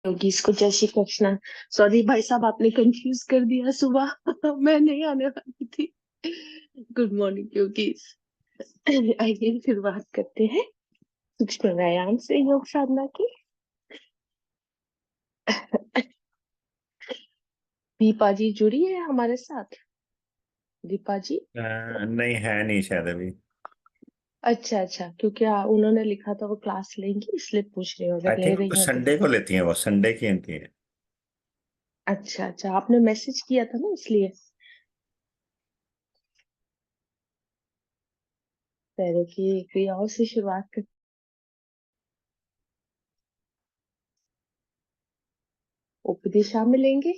योगी इसको जय श्री कृष्ण। सॉरी भाई साहब, आपने कंफ्यूज कर दिया सुबह। मैं नहीं आने वाली थी। गुड मॉर्निंग योगी। आइए फिर बात करते हैं सूक्ष्म व्यायाम से योग साधना की। दीपा जी जुड़ी है हमारे साथ। दीपा जी। नहीं है, नहीं शायद अभी। अच्छा अच्छा, क्योंकि उन्होंने लिखा था वो क्लास लेंगी, इसलिए पूछ रही हूँ, आई अगर ले थिंक वो रही है तो। संडे को लेती हैं, वो संडे की होती है। अच्छा अच्छा, आपने मैसेज किया था ना इसलिए। पैरों की क्रियाओं से शुरुआत कर। उपदिशा में लेंगे।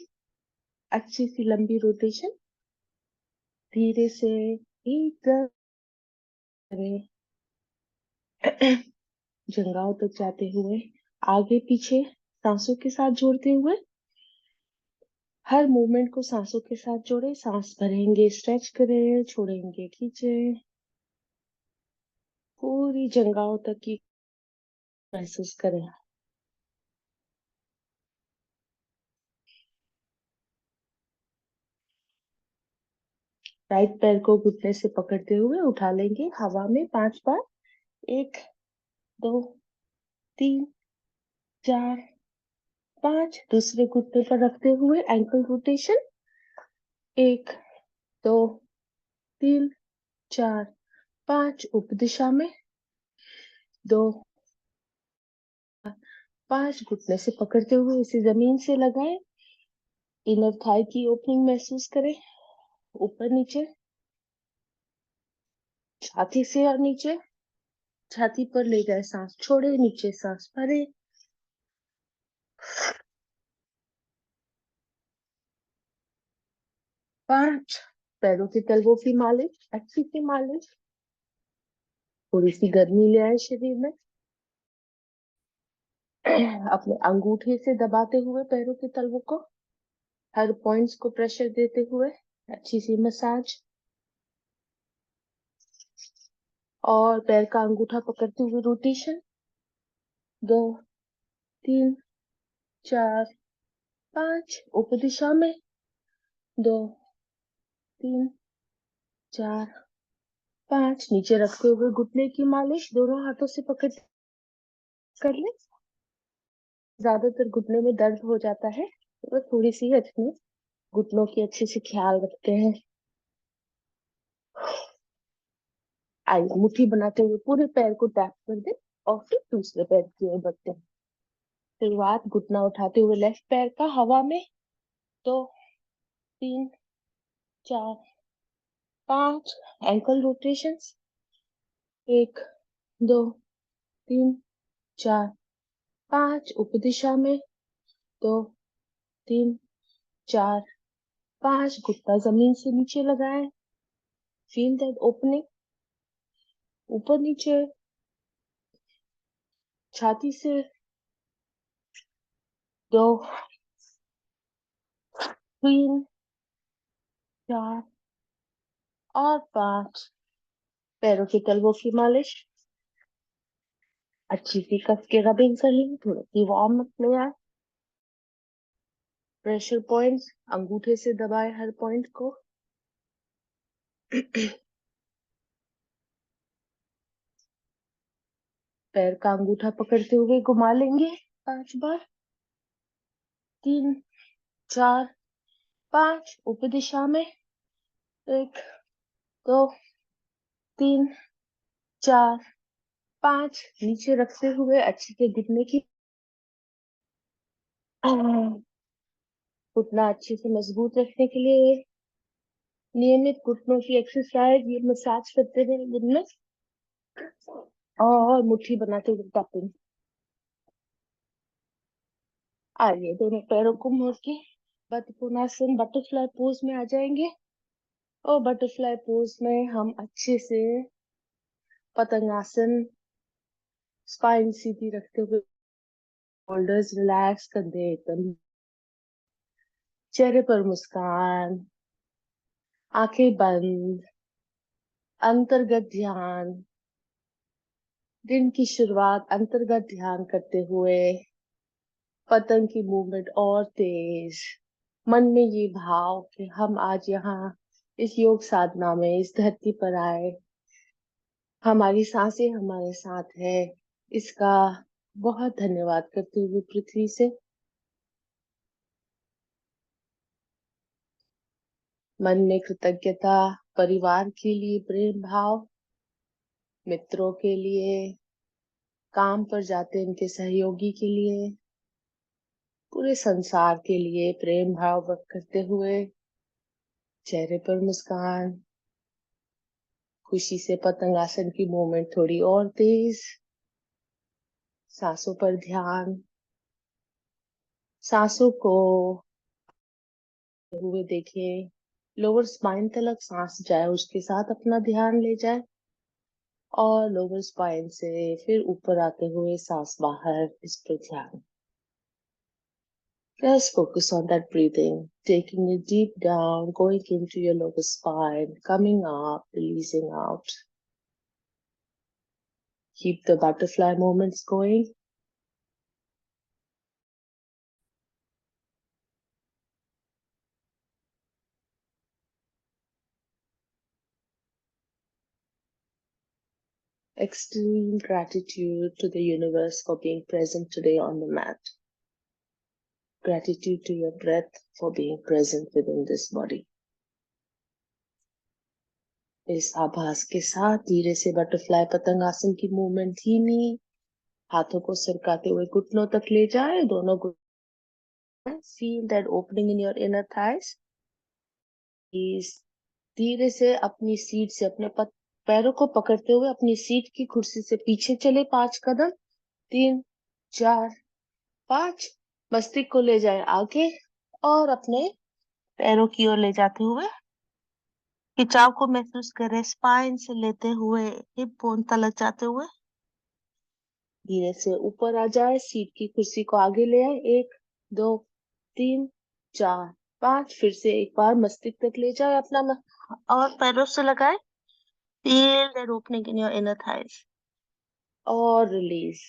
अच्छी सी लंबी रोटेशन। धीरे से एक करें। जंगाओं तक जाते हुए आगे पीछे सांसों के साथ जोड़ते हुए। हर मूवमेंट को सांसों के साथ जोड़े। सांस भरेंगे, स्ट्रेच करें, छोड़ेंगे, खींचे। पूरी जंगाओं तक की महसूस करें। राइट पैर को घुटने से पकड़ते हुए उठा लेंगे हवा में 5 बार। 1, 2, 3, 4, 5। दूसरे घुटने पर रखते हुए एंकल रोटेशन। 1, 2, 3, 4, 5 उप दिशा में। 2, 5 घुटने से पकड़ते हुए इसे जमीन से लगाए। इनर थाई की ओपनिंग महसूस करें। ऊपर नीचे, छाती से और नीचे। छाती पर ले जाए, सांस छोड़े, नीचे सांस भरे। 5 पैरों के तलवों की मालिश, अच्छी सी मालिश। थोड़ी सी गर्मी ले आए शरीर में। अपने अंगूठे से दबाते हुए पैरों के तलवों को, हर पॉइंट्स को प्रेशर देते हुए अच्छी सी मसाज। और पैर का अंगूठा पकड़ते हुए रोटेशन। 2, 3, 4, 5 ऊपर दिशा में। 2, 3, 4, 5 नीचे रखते हुए घुटने की मालिश दोनों हाथों से पकड़ कर ले। ज्यादातर घुटने में दर्द हो जाता है, तो थोड़ी सी अपने घुटनों की अच्छे से ख्याल रखते हैं। आइए मुट्ठी बनाते हुए पूरे पैर को टैप कर दे और फिर दूसरे पैर की ओर बढ़ते हैं। शुरुआत घुटना उठाते हुए लेफ्ट पैर का हवा में। 2, 3, 4, 5 एंकल रोटेशंस। 1, 2, 3, 4, 5 उप दिशा में। 2, 3, 4, 5 घुटना जमीन से नीचे लगाए। Feel that opening. ऊपर नीचे, छाती से। 2, 3, 4 और 5 पैरों के तलवों की मालिश। अच्छी सी कस के रबिंग कर ली, थोड़ी सी वार्म अप ले आए। प्रेशर पॉइंट्स, अंगूठे से दबाए हर पॉइंट को। पैर का अंगूठा पकड़ते हुए घुमा लेंगे 5 बार। 3, 4, 5 उप दिशा में। 1, 2, 3, 4, 5 नीचे रखते हुए अच्छे से घुटने की, घुटना अच्छे से मजबूत रखने के लिए नियमित घुटनों की एक्सरसाइज, ये मसाज करते रहे दिन में। और मुट्ठी बनाते हुए टैपिंग। आइए दोनों पैरों को मोड़ के बद्ध कोणासन बटरफ्लाई पोज में आ जाएंगे। और बटरफ्लाई पोज में हम अच्छे से पतंगासन, स्पाइन सीधी रखते हुए, शोल्डर्स रिलैक्स, कंधे एकदम, चेहरे पर मुस्कान, आंखें बंद, अंतर्गत ध्यान। दिन की शुरुआत अंतर्गत ध्यान करते हुए पतंग की मूवमेंट और तेज। मन में ये भाव कि हम आज यहाँ इस योग साधना में इस धरती पर आए, हमारी सांसें हमारे साथ है, इसका बहुत धन्यवाद करते हुए पृथ्वी से। मन में कृतज्ञता, परिवार के लिए प्रेम भाव, मित्रों के लिए, काम पर जाते उनके सहयोगी के लिए, पूरे संसार के लिए प्रेम भाव व्यक्त करते हुए चेहरे पर मुस्कान, खुशी से पतंगासन की मूवमेंट थोड़ी और तेज। सांसों पर ध्यान, सांसों को हुए देखें, लोअर स्पाइन तलक सांस जाए उसके साथ अपना ध्यान ले जाए, और लोअर स्पाइन से फिर ऊपर आते हुए सांस बाहर, इस पर ध्यान। Just focus on that breathing, taking it deep down, going into your lower spine, coming up, releasing out. Keep the butterfly movements going. Extreme gratitude to the universe for being present today on the mat. Gratitude to your breath for being present within this body. इस आभास के साथ धीरे से butterfly पतंग आसन की movement धीमी, हाथों को सरकाते हुए घुटनों तक ले जाए, दोनों घुटनों। Feel that opening in your inner thighs. धीरे से अपनी सीट से अपने पैरों को पकड़ते हुए अपनी सीट की कुर्सी से पीछे चले 5 कदम। 3, 4, 5। मस्तिष्क को ले जाए आगे और अपने पैरों की ओर ले जाते हुए खिंचाव को महसूस करें, स्पाइन से लेते हुए हिप बोन तलक जाते हुए धीरे से ऊपर आ जाए, सीट की कुर्सी को आगे ले आए। 1, 2, 3, 4, 5। फिर से एक बार मस्तिष्क तक ले जाए अपना और पैरों से लगाए। Feel that opening in your inner thighs. और रिलीज।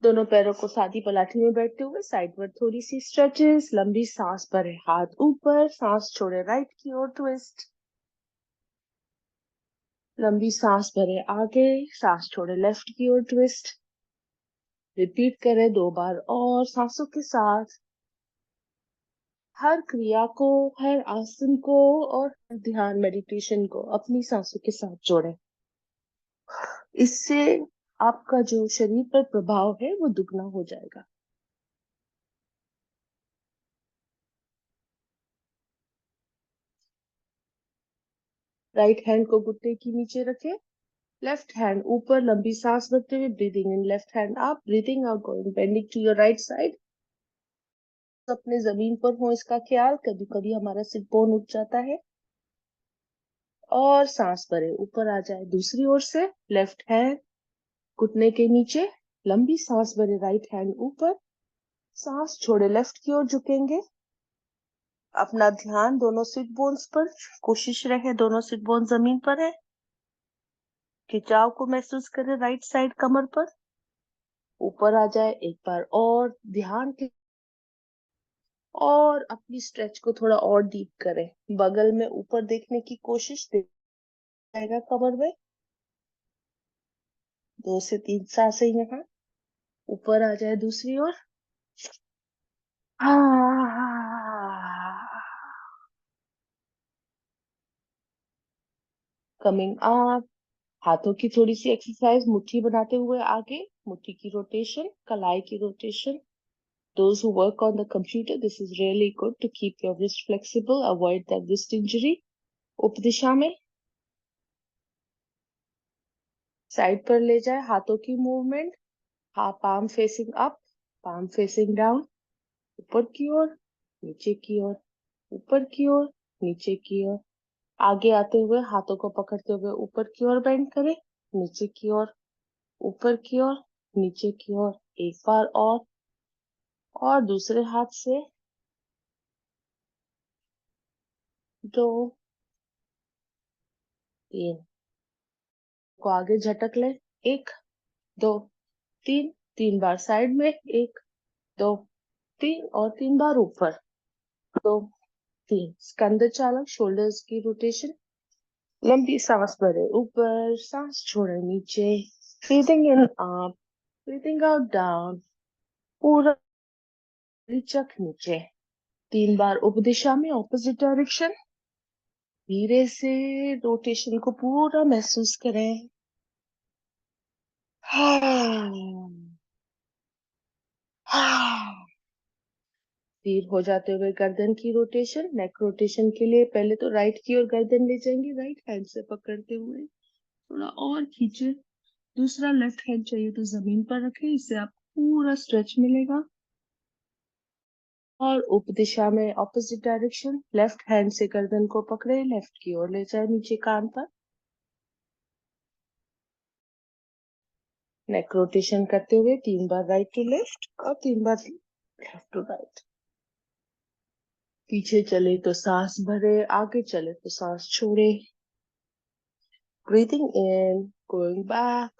दोनों पैरों को सादी पलाठी में बैठते हुए साइडवर्ड थोड़ी सी स्ट्रेचेस, लंबी सांस भरे, हाथ ऊपर, सांस छोड़े राइट की ओर ट्विस्ट। लंबी सांस भरे आगे, सांस छोड़े लेफ्ट की ओर ट्विस्ट। रिपीट करें 2 बार और सांसों के साथ हर क्रिया को, हर आसन को और ध्यान मेडिटेशन को अपनी सांसों के साथ जोड़ें। इससे आपका जो शरीर पर प्रभाव है वो दुगना हो जाएगा। राइट हैंड को घुटने के नीचे रखें, लेफ्ट हैंड ऊपर, लंबी सांस भरते हुए breathing in, left hand up, breathing out, going bending to your right side. अपने जमीन पर हो इसका ख्याल, कभी कभी हमारा सिर बोन उठ जाता है। और सांस भरे ऊपर आ जाए दूसरी ओर से, लेफ्ट हैंड घुटने के नीचे, लंबी सांस भरे राइट हैंड ऊपर, सांस छोड़े लेफ्ट की ओर झुकेंगे। अपना ध्यान दोनों सिट बोन्स पर, कोशिश रहे दोनों सिट बोन जमीन पर है। खिंचाव को महसूस करें राइट साइड कमर पर। ऊपर आ जाए एक बार और, ध्यान के और अपनी स्ट्रेच को थोड़ा और डीप करें। बगल में ऊपर देखने की कोशिश जाएगा कमर में। 2 से 3 सांसें यहाँ। ऊपर आ जाए दूसरी ओर। कमिंग अप, हाथों की थोड़ी सी एक्सरसाइज, मुट्ठी बनाते हुए आगे, मुट्ठी की रोटेशन, कलाई की rotation. Those who work on the computer, this is really good to keep your wrist flexible, avoid that wrist injury. उप दिशा में साइड पर ले जाए, हाथों की movement, palm facing up, palm facing down, ऊपर की ओर, नीचे की ओर, ऊपर की ओर, नीचे की ओर। आगे आते हुए हाथों को पकड़ते हुए ऊपर की ओर बेंड करें, नीचे की ओर, ऊपर की ओर, नीचे की ओर। एक बार और दूसरे हाथ से 2, 3 को आगे झटक ले। 1, 2, 3, 3 बार साइड में। 1, 2, और 3 बार ऊपर। तो 3 स्कंद चालक, शोल्डर्स की रोटेशन। लंबी सांस भरे ऊपर, सांस छोड़े नीचे। Breathing in up, breathing out down. पूरा चक नीचे। 3 बार उप दिशा में, ऑपोजिट डायरेक्शन। धीरे से रोटेशन को पूरा महसूस करें। स्थिर हो जाते हुए गर्दन की रोटेशन। नेक रोटेशन के लिए पहले तो राइट की ओर गर्दन ले जाएंगे, राइट हैंड से पकड़ते हुए थोड़ा और खींचे। दूसरा लेफ्ट हैंड चाहिए तो जमीन पर रखें, इससे आपको पूरा स्ट्रेच मिलेगा। और उप दिशा में, ऑपोजिट डायरेक्शन, लेफ्ट हैंड से गर्दन को पकड़े, लेफ्ट की ओर ले जाए नीचे कान पर। नेक रोटेशन करते हुए 3 बार राइट टू लेफ्ट और 3 बार लेफ्ट टू राइट। पीछे चले तो सांस भरे, आगे चले तो सांस छोड़े। Breathing in, going back,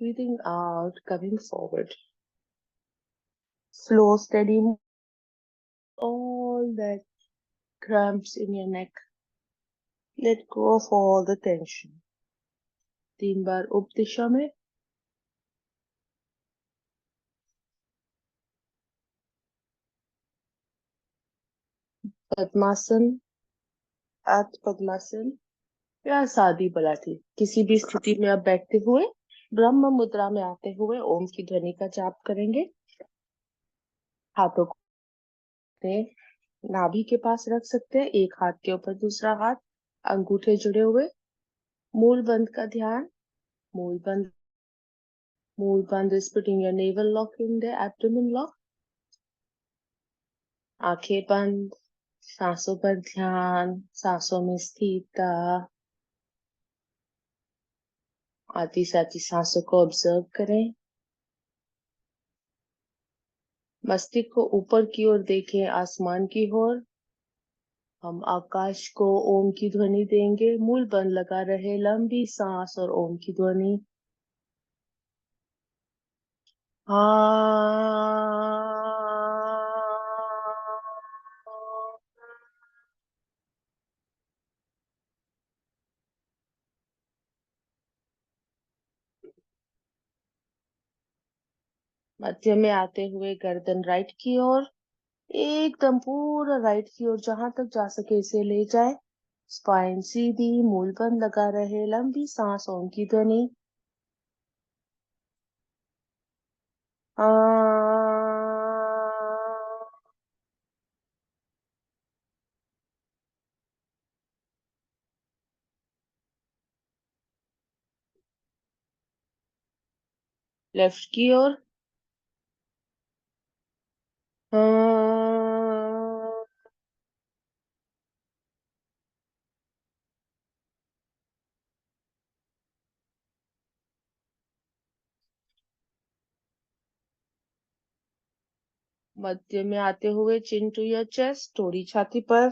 breathing out, coming forward. Slow, steady, all that cramps in your neck. Let go of all the tension. 3 बार उप दिशा में। पद्मासन, अर्ध पद्मासन या सादी बलाठी, किसी भी स्थिति में आप बैठते हुए ब्रह्म मुद्रा में आते हुए ओम की ध्वनि का जाप करेंगे। हाथों को नाभि के पास रख सकते हैं, एक हाथ के ऊपर दूसरा हाथ, अंगूठे जुड़े हुए। मूल बंद का ध्यान। मूल बंद, मूल बंद is putting your navel lock in the abdomen lock. आंखें बंद, सांसों पर ध्यान, सांसों में स्थिरता। आती साथी सांसों को ऑब्जर्व करें। मस्तिष्क को ऊपर की ओर देखें, आसमान की ओर। हम आकाश को ओम की ध्वनि देंगे। मूल बंद लगा रहे, लंबी सांस और ओम की ध्वनि। मध्य में आते हुए गर्दन राइट की ओर, एकदम पूरा राइट की ओर जहां तक जा सके इसे ले जाए। स्पाइन सीधी, मूल बंद लगा रहे, लंबी सांस, ओम की ध्वनि। लेफ्ट की ओर। मध्य में आते हुए चिन टू योर चेस्ट, थोड़ी छाती पर।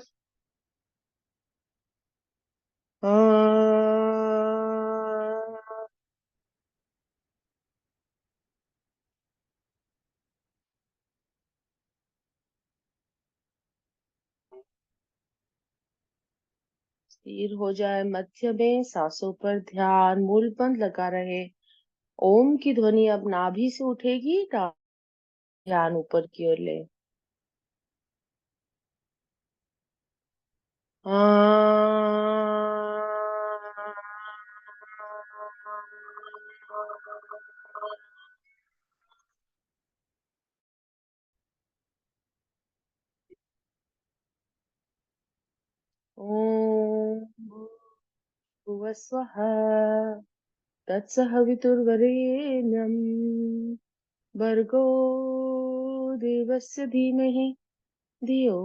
स्थिर हो जाए मध्य में, सांसों पर ध्यान, मूल बंद लगा रहे। ओम की ध्वनि अब नाभि से उठेगी, ध्यान ऊपर की ओर ले। ओम भुवस्वः तत्सवितुर्वरेण्यं भर्गो देवस्य धीमहि धियो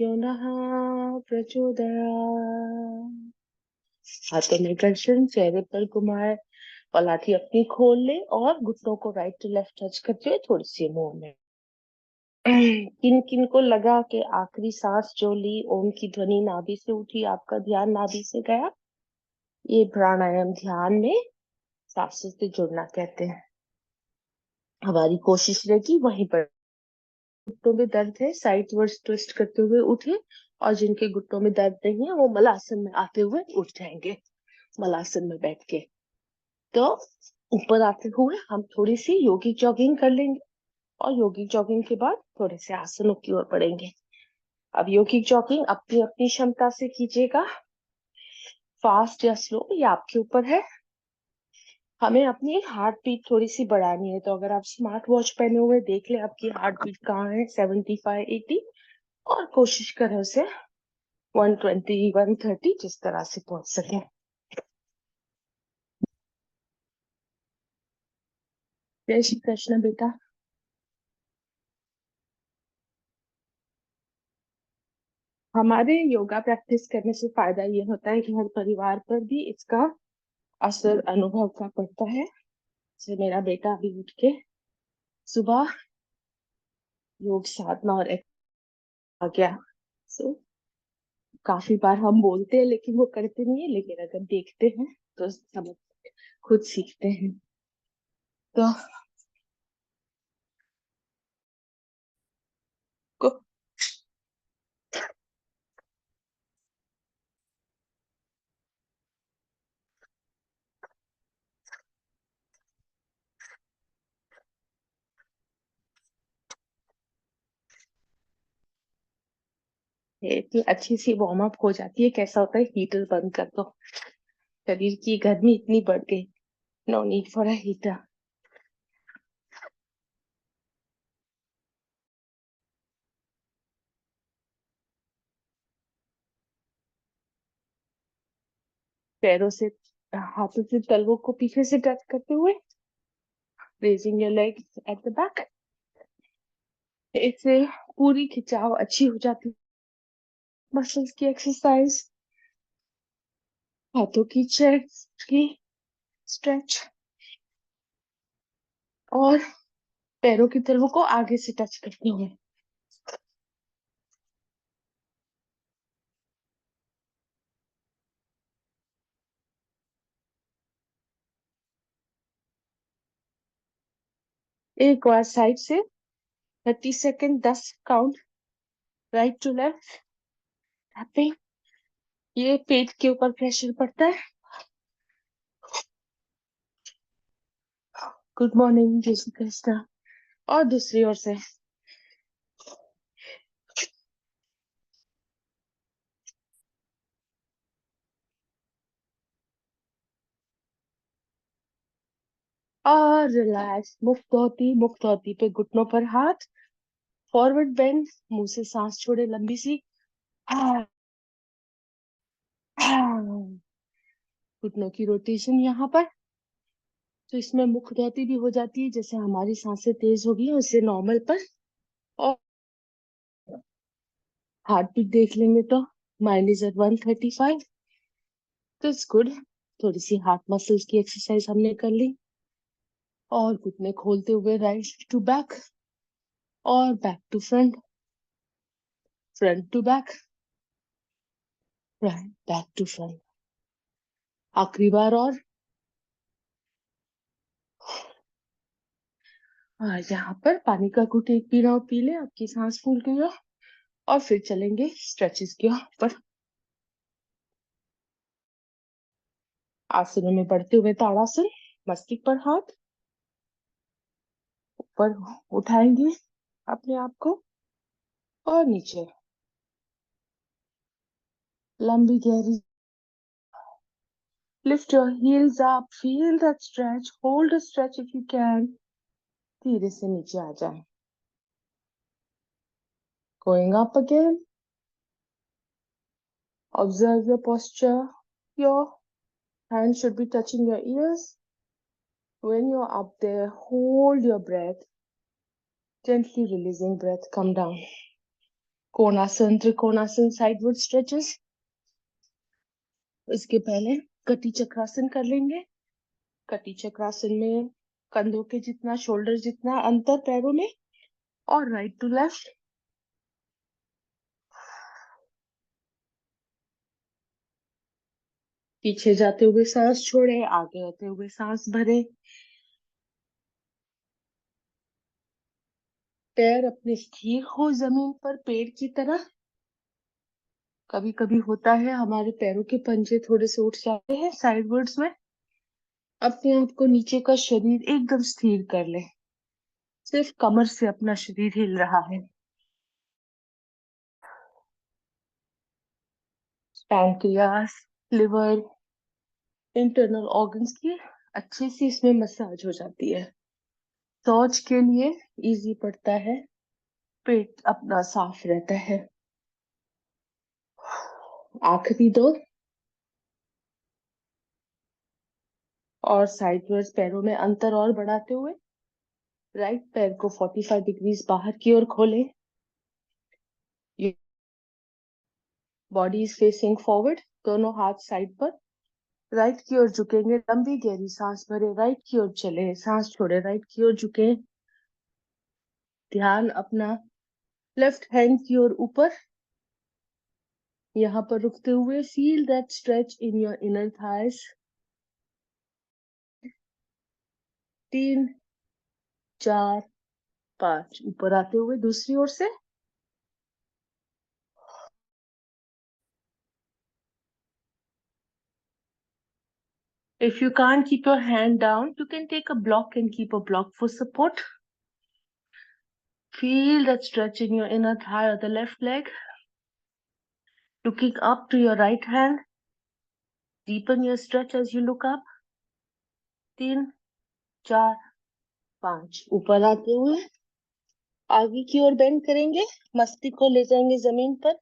यो नः प्रचोदयात्। हाथों में घर्षण, चेहरे पर घुमाए, पलाठी अपनी खोल ले और घुटनों को राइट टू लेफ्ट टच करते हुए थोड़ी सी मुंह में। किन किन को लगा कि आखिरी सांस जो ली ओम की ध्वनि नाभि से उठी, आपका ध्यान नाभि से गया, ये प्राणायाम ध्यान में सांसों से जुड़ना कहते हैं। हमारी कोशिश रहेगी वहीं पर घुटनों में दर्द है साइडवर्ड्स ट्विस्ट करते हुए उठे, और जिनके घुटनों में दर्द नहीं है वो मलासन में आते हुए उठ जाएंगे, मलासन में बैठ के। तो ऊपर आते हुए हम थोड़ी सी योगिक जॉगिंग कर लेंगे, और योगिक जॉगिंग के बाद थोड़े से आसनों की ओर बढ़ेंगे। अब योगिक जॉगिंग अपनी अपनी क्षमता से कीजिएगा, फास्ट या स्लो ये आपके ऊपर है। हमें अपनी हार्ट बीट थोड़ी सी बढ़ानी है, तो अगर आप स्मार्ट वॉच पहने हुए देख ले आपकी हार्ट बीट कहाँ है, 75 80, और कोशिश करें उसे 120 130 जिस तरह से पहुंच सके। जय श्री कृष्ण बेटा। हमारे योगा प्रैक्टिस करने से फायदा ये होता है कि हर परिवार पर भी इसका असर अनुभव का पड़ता है। जैसे मेरा बेटा अभी उठ के सुबह योग साधना और आ गया। सो काफी बार हम बोलते हैं लेकिन वो करते नहीं है, लेकिन अगर देखते हैं तो सब खुद सीखते हैं। तो को इतनी अच्छी सी वार्म अप हो जाती है, कैसा होता है हीटर बंद कर दो, शरीर की गर्मी इतनी बढ़ गई, no need for a heater. पैरों से हाथों से तलवों को पीछे से टच करते हुए raising your legs at the back. इससे पूरी खिंचाव अच्छी हो जाती है, मसल्स की एक्सरसाइज, हाथों की चेस्ट की स्ट्रेच, और पैरों की तलवों को आगे से टच करते हुए। एक बार साइड से 30 second 10 count, right to left tapping. ये पेट के ऊपर प्रेशर पड़ता है। गुड मॉर्निंग जय श्री कृष्ण। और दूसरी ओर से और रिलैक्स, मुक्त होती पे घुटनों पर हाथ, फॉरवर्ड बेंड, मुंह से सांस छोड़े लंबी सी, हाँ, हाँ। घुटनों की रोटेशन यहाँ पर, तो इसमें मुख धोती भी हो जाती है, जैसे हमारी सांसें तेज होगी उससे नॉर्मल पर। और हार्ट बीट देख लेंगे तो माइंड इज एट 135, तो इट्स गुड। थोड़ी सी हार्ट मसल्स की एक्सरसाइज हमने कर ली, और घुटने खोलते हुए राइट टू बैक और back to front, front to back, right back to front. आखिरी बार और यहाँ पर पानी का घुट एक पीना हो पी ले, आपकी सांस फूल गई हो, और फिर चलेंगे स्ट्रेचेस के ऊपर। आसनों में बढ़ते हुए ताड़ासन, मस्तिष्क पर हाथ, ऊपर उठाएंगे अपने आप को, और नीचे लंबी गहरी, lift your heels up, feel that stretch, hold a stretch if you can, धीरे से नीचे आ जाए। Going up again, observe your posture, your hands should be touching your ears. When you're up there, hold your breath, gently releasing breath, come down. Konasana, trikonasana, sideward stretches. इसके पहले कटी चक्रासन कर लेंगे। कटी चक्रासन में कंधों के जितना, शोल्डर जितना अंतर पैरों में, और राइट टू लेफ्ट। पीछे जाते हुए सांस छोड़े, आगे आते हुए सांस भरे। पैर अपने स्थिर हो जमीन पर पेड़ की तरह। कभी कभी होता है हमारे पैरों के पंजे थोड़े से उठ जाते हैं साइडवर्ड्स में। अपने आप को नीचे का शरीर एकदम स्थिर कर ले। सिर्फ कमर से अपना शरीर हिल रहा है। पैंक्रियास, लिवर, इंटरनल ऑर्गन्स की अच्छे से इसमें मसाज हो जाती है। शौच के लिए इजी पड़ता है। पेट अपना साफ रहता है। आखिरी दो। और साइडवर्ड्स पैरों में अंतर और बढ़ाते हुए राइट पैर को 45 डिग्रीज बाहर की ओर खोलें। Body is facing forward. दोनों हाथ साइड पर। राइट की ओर झुकेंगे। लंबी गहरी सांस भरे राइट की ओर चले। सांस छोड़े राइट की ओर झुके। ध्यान अपना लेफ्ट हैंड की ओर ऊपर। यहाँ पर रुकते हुए feel that stretch in your inner thighs. 3, 4, 5। ऊपर आते हुए दूसरी ओर से। If you can't keep your hand down, you can take a block and keep a block for support. Feel that stretch in your inner thigh or the left leg. Looking up to your right hand. Deepen your stretch as you look up. 3, 4, 5। ऊपर आते हुए आगे की ओर bend करेंगे। मस्तिष्क को ले जाएंगे जमीन पर।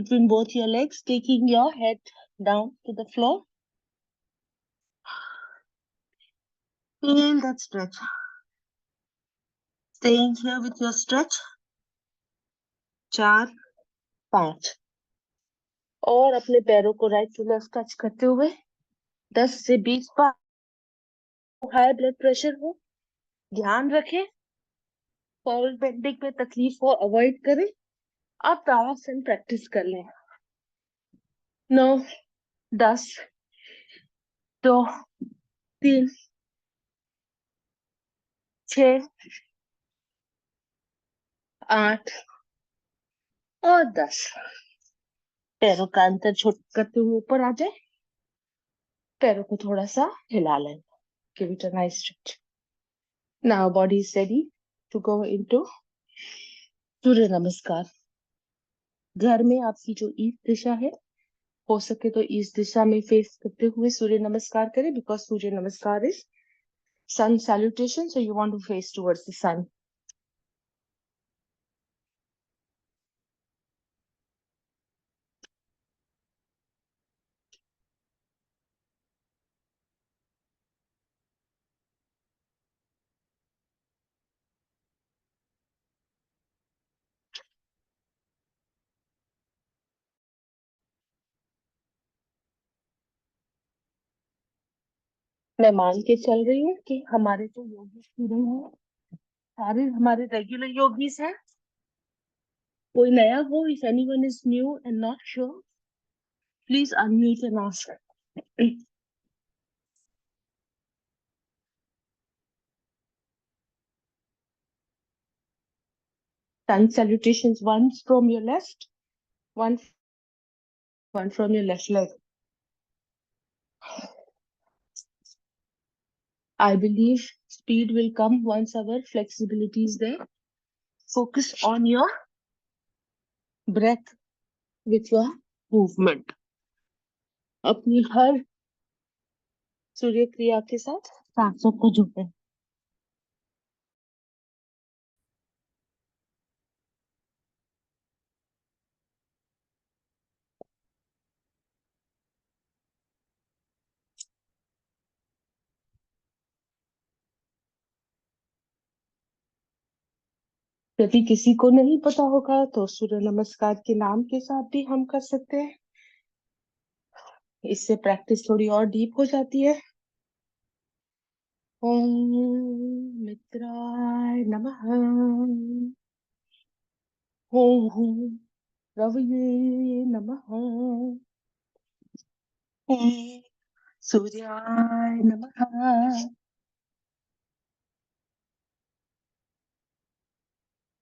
Between both your legs, taking your head down to the floor. Feel that stretch. Staying here with your stretch. 4, 5। और अपने पैरों को राइट टू लेफ्ट टच करते हुए 10 से 20 बार। हाई ब्लड प्रेशर हो ध्यान रखें। फॉरवर्ड बेंडिंग में तकलीफ हो अवॉइड करें। आप ताड़ासन प्रैक्टिस कर लें। 9, 10, 2, 3, 6, 8 और 10। पैरों का अंतर छोटा करते हुए ऊपर आ जाए। पैरों को थोड़ा सा हिला लें। Give it a nice stretch. Now body is ready to go into सूर्य नमस्कार। घर में आपकी जो ईस्ट दिशा है हो सके तो इस दिशा में फेस करते हुए सूर्य नमस्कार करें बिकॉज सूर्य नमस्कार is sun salutation, so you want to face towards the sun. मैं मान के चल रही हूँ कि हमारे जो योगी स्टूडेंट हैं सारे हमारे रेगुलर योगीज हैं। कोई नया हो, if anyone is new and not sure, please unmute and ask. Sun salutations, one from your left, one from your left leg. I believe speed will come once our flexibility is there. Focus on your breath with your movement. अपनी हर सूर्य क्रिया के साथ सांसों को जोड़ें। यदि किसी को नहीं पता होगा तो सूर्य नमस्कार के नाम के साथ भी हम कर सकते हैं। इससे प्रैक्टिस थोड़ी और डीप हो जाती है। ओम मित्राय नमः। ओम रवये नमः। ओम सूर्याय नमः।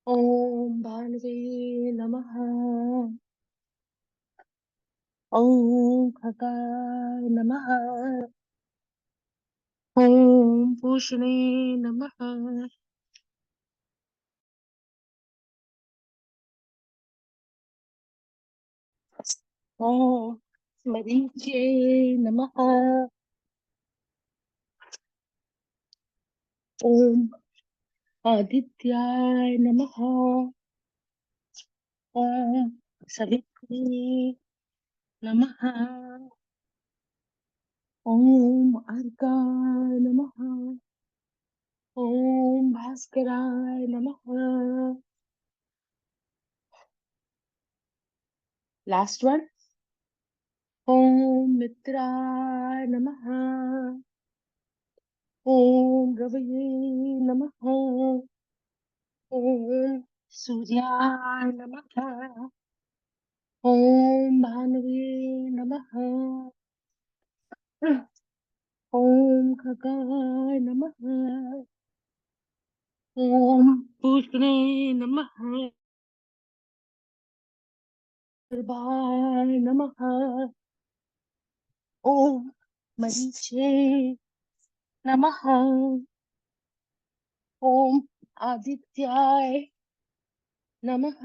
ओम भानवे नमः। ओम खगाय नमः। ओम पूषणे नमः। ओम मरीचे नमः। ओम आदित्याय नमः। ओम सवित्रे नमः। ओम अर्काय नमः। ओम भास्कराय नमः। Last one. ओम मित्राय नमः। ओम रवये नमः। ओम सूर्याय नमः। ओम भानुवे नमः। ओम खगाय नमः। ओम पूषणे नमः। गर्भाय नमः। ओम मरीचे नमः। ओम आदित्याय नमः।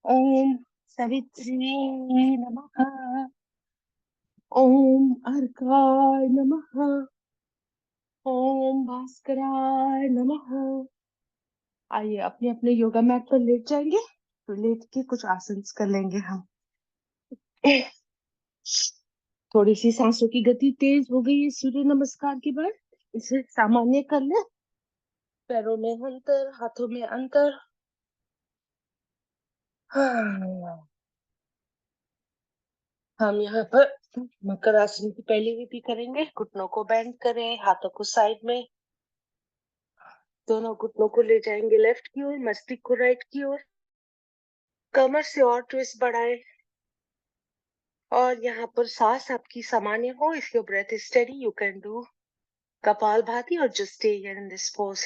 ओम सवित्रे नमः। ओम अर्काय नमः। ओम भास्कराय नमः। आइए अपने अपने योगा मैट पर लेट जाएंगे। तो लेट के कुछ आसन कर लेंगे हम। थोड़ी सी सांसों की गति तेज हो गई है सूर्य नमस्कार के बाद। इसे सामान्य कर ले। पैरों में अंतर, हाथों में अंतर। हाँ। हम यहाँ पर मकर आसन की पहली विधि करेंगे। घुटनों को बेंड करें, हाथों को साइड में। दोनों घुटनों को ले जाएंगे लेफ्ट की ओर, मस्तिष्क को राइट की ओर। कमर से और ट्विस्ट बढ़ाएं। और यहाँ पर सांस आपकी सामान्य हो। If your breath is steady you can do kapalbhati और just stay here in this pose.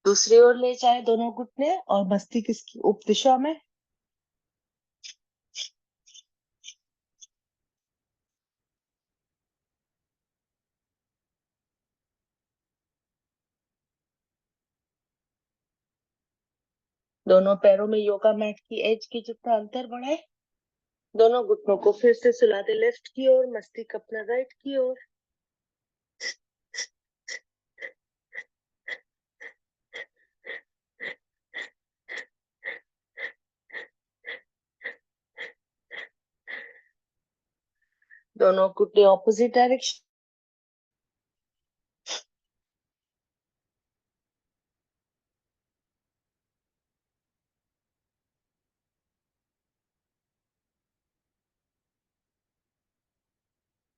दूसरी ओर ले जाए दोनों घुटने और मस्तिष्क की उप दिशा में। दोनों पैरों में योगा मैट की एज की जितना अंतर बढ़ाए। दोनों घुटनों को फिर से सुला दे लेफ्ट की ओर, मस्तिष्क अपना राइट की ओर। दोनों घुटने ऑपोजिट डायरेक्शन।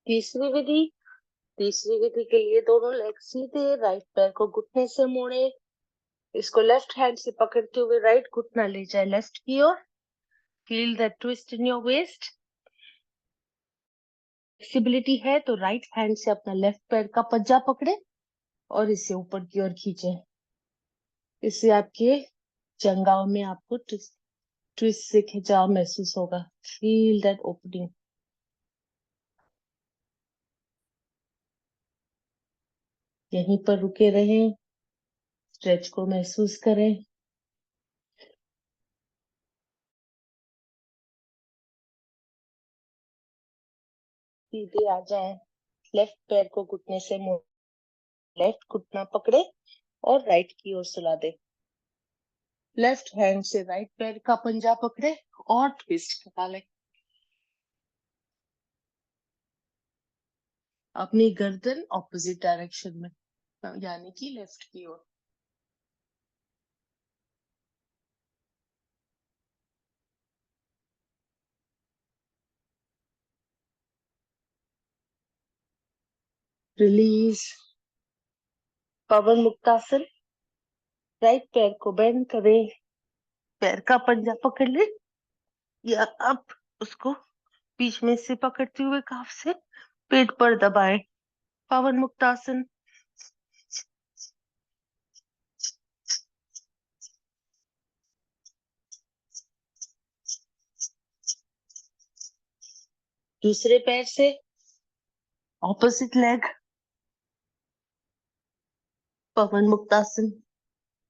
तीसरी विधि। तीसरी विधि के लिए दोनों लेग सीधे, राइट पैर को घुटने से मोड़े। इसको लेफ्ट हैंड से पकड़ते हुए राइट घुटना ले जाए लेफ्ट की ओर। Feel the twist in your waist. Flexibility है तो राइट हैंड से अपना लेफ्ट पैर का पंजा पकड़े और इसे ऊपर की ओर खींचे। इससे आपके जंघाओं में आपको ट्विस्ट से खिंचाव महसूस होगा। Feel that opening. यहीं पर रुके रहें। स्ट्रेच को महसूस करें। सीधे आ जाए। लेफ्ट पैर को घुटने से मोड़, लेफ्ट घुटना पकड़े और राइट की ओर सुला दे। लेफ्ट हैंड से राइट पैर का पंजा पकड़े और ट्विस्ट निकाले। अपनी गर्दन ऑपोजिट डायरेक्शन में, यानी कि लेफ्ट की ओर। रिलीज। पवन मुक्तासन। राइट पैर को बेंड करें, पैर का पंजा पकड़ ले या आप उसको बीच में से पकड़ते हुए काफ से पेट पर दबाएं। पवन मुक्तासन। दूसरे पैर से ऑपोजिट लेग पवन मुक्तासन।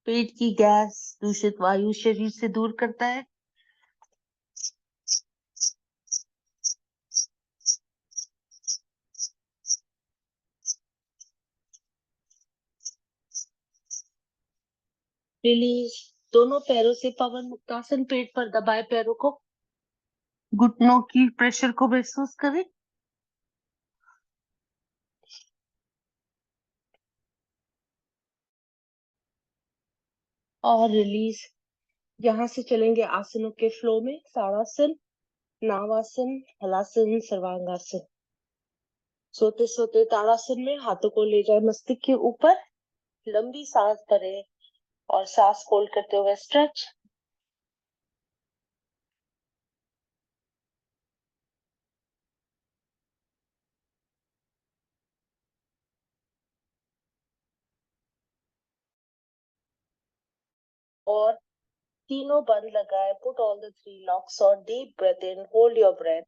पेट की गैस दूषित वायु शरीर से दूर करता है। रिलीज। दोनों पैरों से पवन मुक्तासन। पेट पर दबाए पैरों को। घुटनों की प्रेशर को महसूस करें। और रिलीज। यहाँ से चलेंगे आसनों के फ्लो में। ताड़ासन, नावासन, हलासन, सर्वांगासन। सोते सोते ताड़ासन में हाथों को ले जाए मस्तिष्क के ऊपर। लंबी सांस भरे और सांस होल्ड करते हुए स्ट्रेच। और तीनों बंद लगाए। Put all the three locks और deep breath in, hold your breath.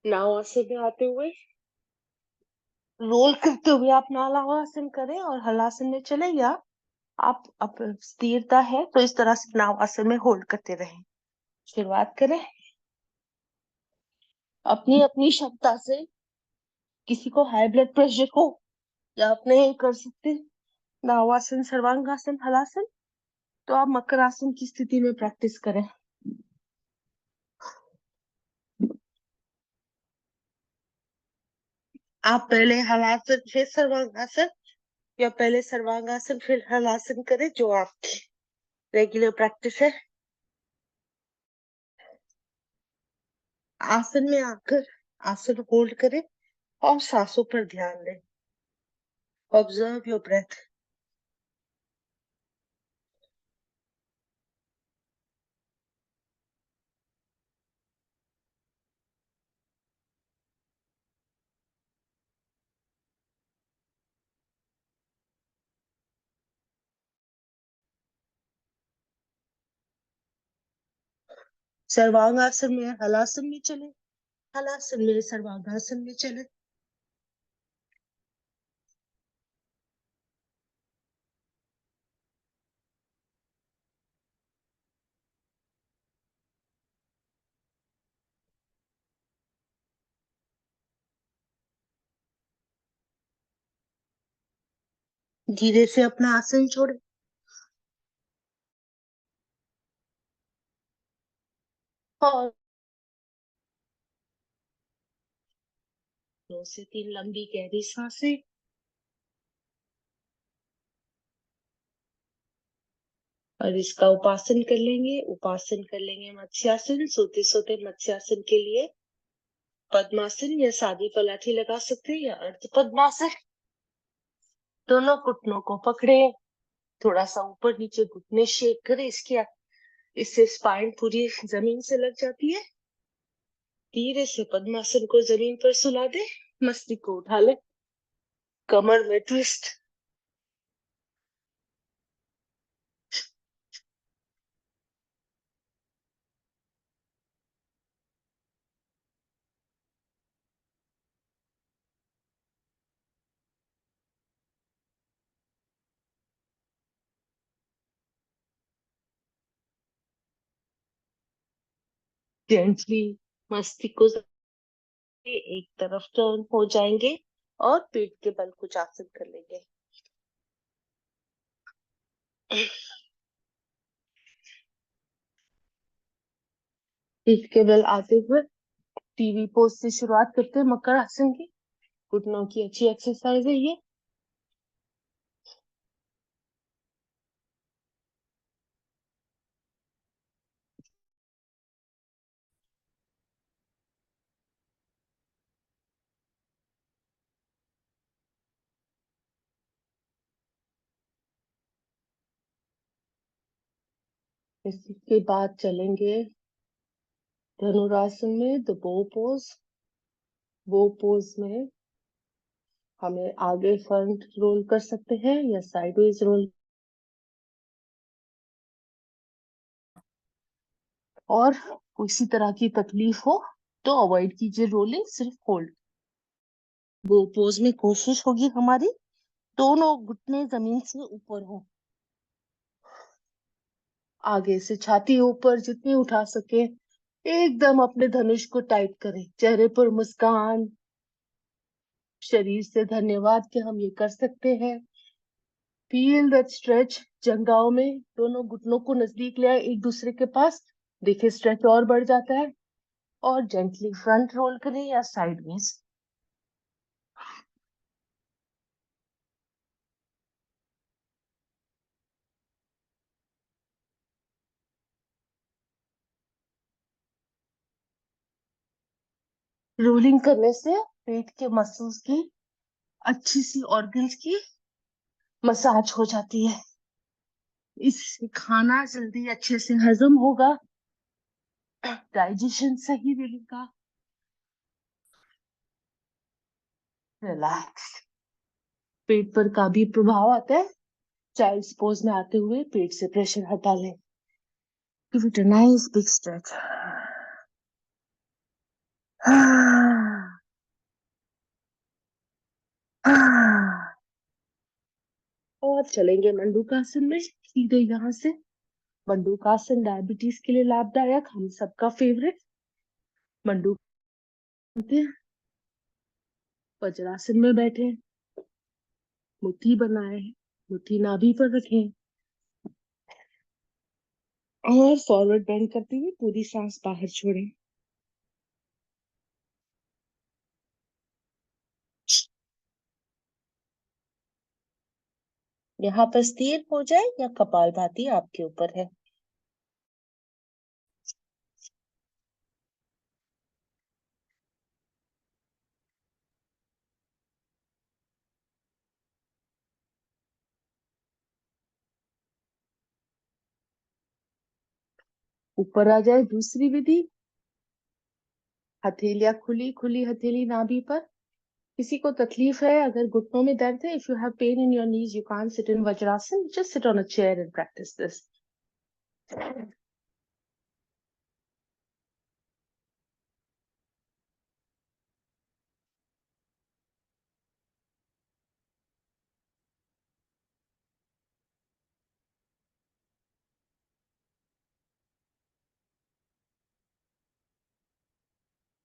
नाव आसन में आते हुए रोल करते हुए आप नालावासन करें और हलासन में चले या आप स्थिरता है तो इस तरह से नाव आसन में होल्ड करते रहें। शुरुआत करें अपनी अपनी क्षमता से। किसी को हाई ब्लड प्रेशर हो या आप नहीं कर सकते नावासन, सर्वांगासन, हलासन, तो आप मकर आसन की स्थिति में प्रैक्टिस करें। आप पहले हलासन फिर सर्वांगासन या पहले सर्वांगासन फिर हलासन करें, जो आपकी रेगुलर प्रैक्टिस है। आसन में आकर आसन होल्ड करें और सांसों पर ध्यान दें। Observe your breath. सर्वांगासन में हलासन में चले, हलासन में सर्वांगासन में चले। धीरे से अपना आसन छोड़े और 2 से 3 लंबी गहरी सांसें। और इसका उपासन कर लेंगे। उपासन कर लेंगे मत्स्यासन। सोते सोते मत्स्यासन के लिए पद्मासन या सादी पलाठी लगा सकते हैं या अर्ध पद्मासन। दोनों घुटनों को पकड़े, थोड़ा सा ऊपर नीचे घुटने शेक करें। इससे स्पाइन पूरी जमीन से लग जाती है। धीरे से पद्मासन को जमीन पर सुला दे। मस्तिष्क को उठा ले, कमर में ट्विस्ट। जेंटली मस्तिष्क को एक तरफ टर्न हो जाएंगे और पेट के बल कुछ आसन कर लेंगे। पीठ के बल आते हुए टीवी पोज से शुरुआत करते हैं मकर आसन की। घुटनों की अच्छी एक्सरसाइज है ये। इसके बाद चलेंगे धनुरासन में द बो पोज। बो पोज में हमें आगे फ्रंट रोल कर सकते हैं या साइडवेज रोल, और किसी तरह की तकलीफ हो तो अवॉइड कीजिए रोलिंग, सिर्फ होल्ड। वो पोज में कोशिश होगी हमारी दोनों घुटने जमीन से ऊपर हो, आगे से छाती ऊपर जितनी उठा सके, एकदम अपने धनुष को टाइट करें, चेहरे पर मुस्कान, शरीर से धन्यवाद कि हम ये कर सकते हैं। फील दैट स्ट्रेच, जंघाओं में दोनों घुटनों को नजदीक ले आए एक दूसरे के पास, देखिए स्ट्रेच और बढ़ जाता है। और जेंटली फ्रंट रोल करें या साइडवेज। रोलिंग करने से पेट के मसल्स की, अच्छी सी ऑर्गन्स की मसाज हो जाती है, इससे खाना जल्दी अच्छे से हजम होगा, डाइजेशन सही रहेगा। रिलैक्स, पेट पर का भी प्रभाव आता है, चाइल्ड्स पोज में आते हुए पेट से प्रेशर हटा लें। Give it a nice big stretch. और चलेंगे मंडूकासन में, सीधे यहाँ से। मंडूकासन डायबिटीज के लिए लाभदायक, हम सबका फेवरेट। मंडू वज्रासन में बैठे, मुट्ठी बनाए, मुट्ठी नाभि पर रखें और फॉरवर्ड बेंड करते हुए पूरी सांस बाहर छोड़ें। यहाँ पर स्थिर हो जाए या कपालभाति आपके ऊपर है। ऊपर आ जाए दूसरी विधि, हथेलियां खुली खुली हथेली नाभि पर। किसी को तकलीफ है, अगर घुटनों में दर्द है, if you have pain in your knees you can't sit in vajrasana, just sit on a chair and practice this.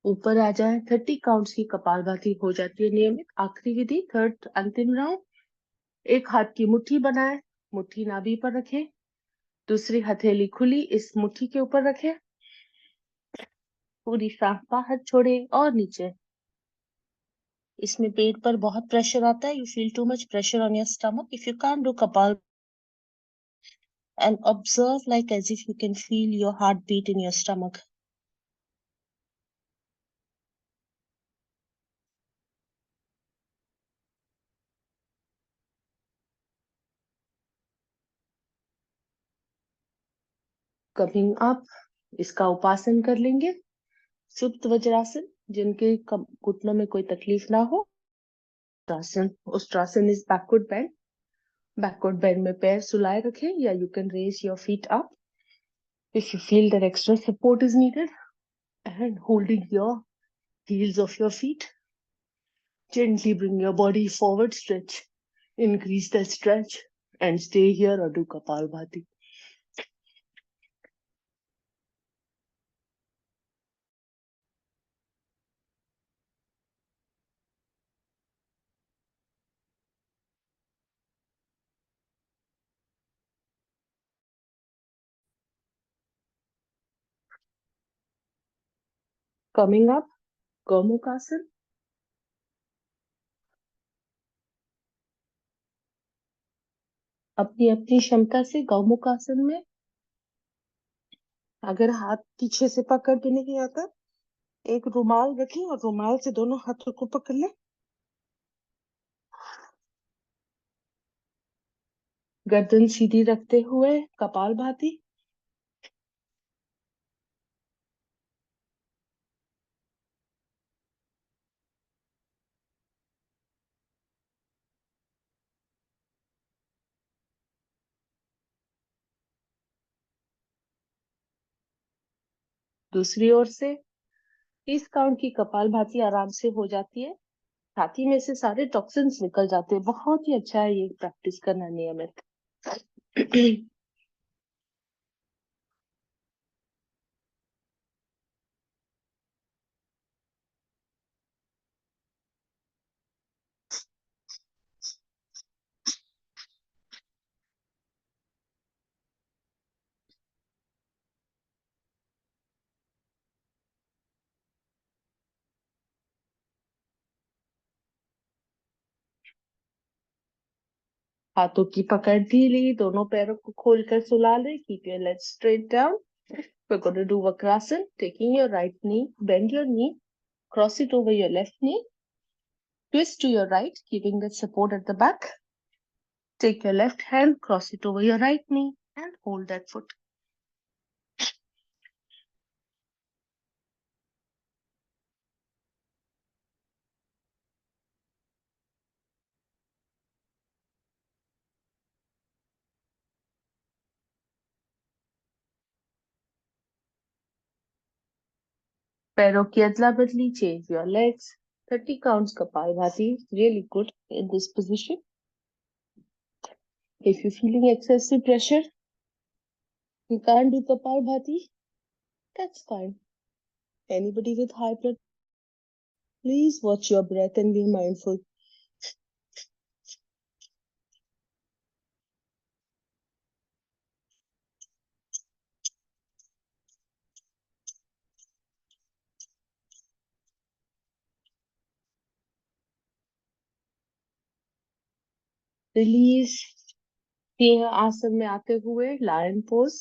ऊपर आ जाए, 30 काउंट्स की कपालभाति हो जाती है नियमित। आखिरी विधि, थर्ड अंतिम राउंड। एक हाथ की मुट्ठी बनाए, मुट्ठी नाभि पर रखें, दूसरी हथेली खुली इस मुट्ठी के ऊपर रखें, पूरी सांस बाहर छोड़े और नीचे। इसमें पेट पर बहुत प्रेशर आता है, you feel too much pressure on your stomach, if you can't do कपाल and observe like as if you can feel your heartbeat in your stomach. Coming up, इसका उपासन कर लेंगे, सुप्त वज्रासन, जिनके घुटनों में कोई तकलीफ ना हो। Ustrasana is backward bend. Backward bend में पैर सुलाए रखें या you can raise your feet up if you feel that extra support is needed, and holding your heels of your feet, gently bring your body forward, stretch, increase the stretch, and stay here or do Kapalbhati. Coming up, Gomukhasan. अपनी अपनी क्षमता से गौमुखासन में, अगर हाथ पीछे से पकड़ के नहीं आता, एक रुमाल रखें और रुमाल से दोनों हाथों को पकड़ लें। गर्दन सीधी रखते हुए कपालभाति। दूसरी ओर से 30 काउंट की कपालभाति आराम से हो जाती है, छाती में से सारे टॉक्सिन्स निकल जाते हैं। बहुत ही अच्छा है ये प्रैक्टिस करना नियमित। हाथों की पकड़ ढीली, दोनों पैरों को खोलकर सुला ले। Keep your legs straight down. We're going to do Vakrasana, taking your right knee, bend your knee, cross it over your left knee, twist to your right, keeping that support at the back. Take your left hand, cross it over your right knee, and hold that foot. पैरों की अदला बदली, change your legs. 30 counts Kapalbhati, really good in this position. If you're feeling excessive pressure, you can't do Kapalbhati, that's fine. Anybody with high blood, please watch your breath and be mindful. Release. Singh आसन में आते हुए lion pose,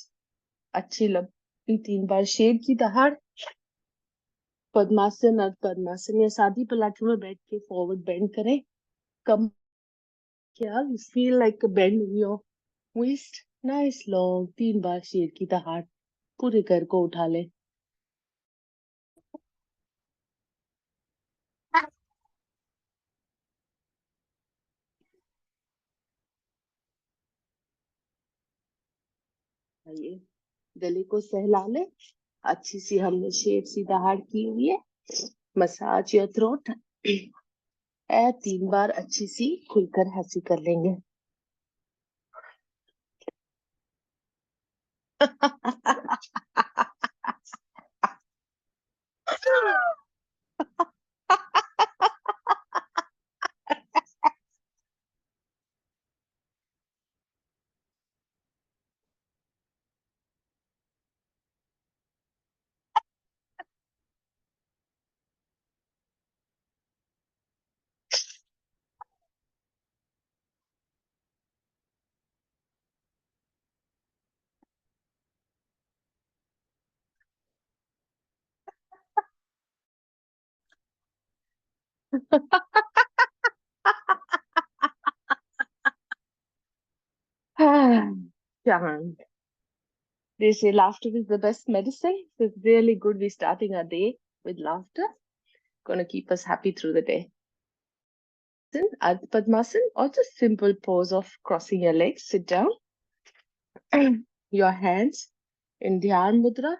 अच्छी लंबी 3 बार शेर की दहाड़, पद्मासन, अर्ध पद्मासन या सादी पलाटू में बैठ के फॉरवर्ड बेंड करें। कम क्या feel like a bend in your waist. Nice long 3 बार शेर की दहाड़, पूरे घर को उठा ले। आइए गले को सहला ले। अच्छी सी हमने शेर सी दहाड़ की हुई है। Massage your throat. 3 बार अच्छी सी खुलकर हंसी कर लेंगे। Shahan. They say laughter is the best medicine. So it's really good. We're starting our day with laughter. Gonna keep us happy through the day. Ardha Padmasan, or just simple pose of crossing your legs. Sit down. Your hands in Dhyan Mudra,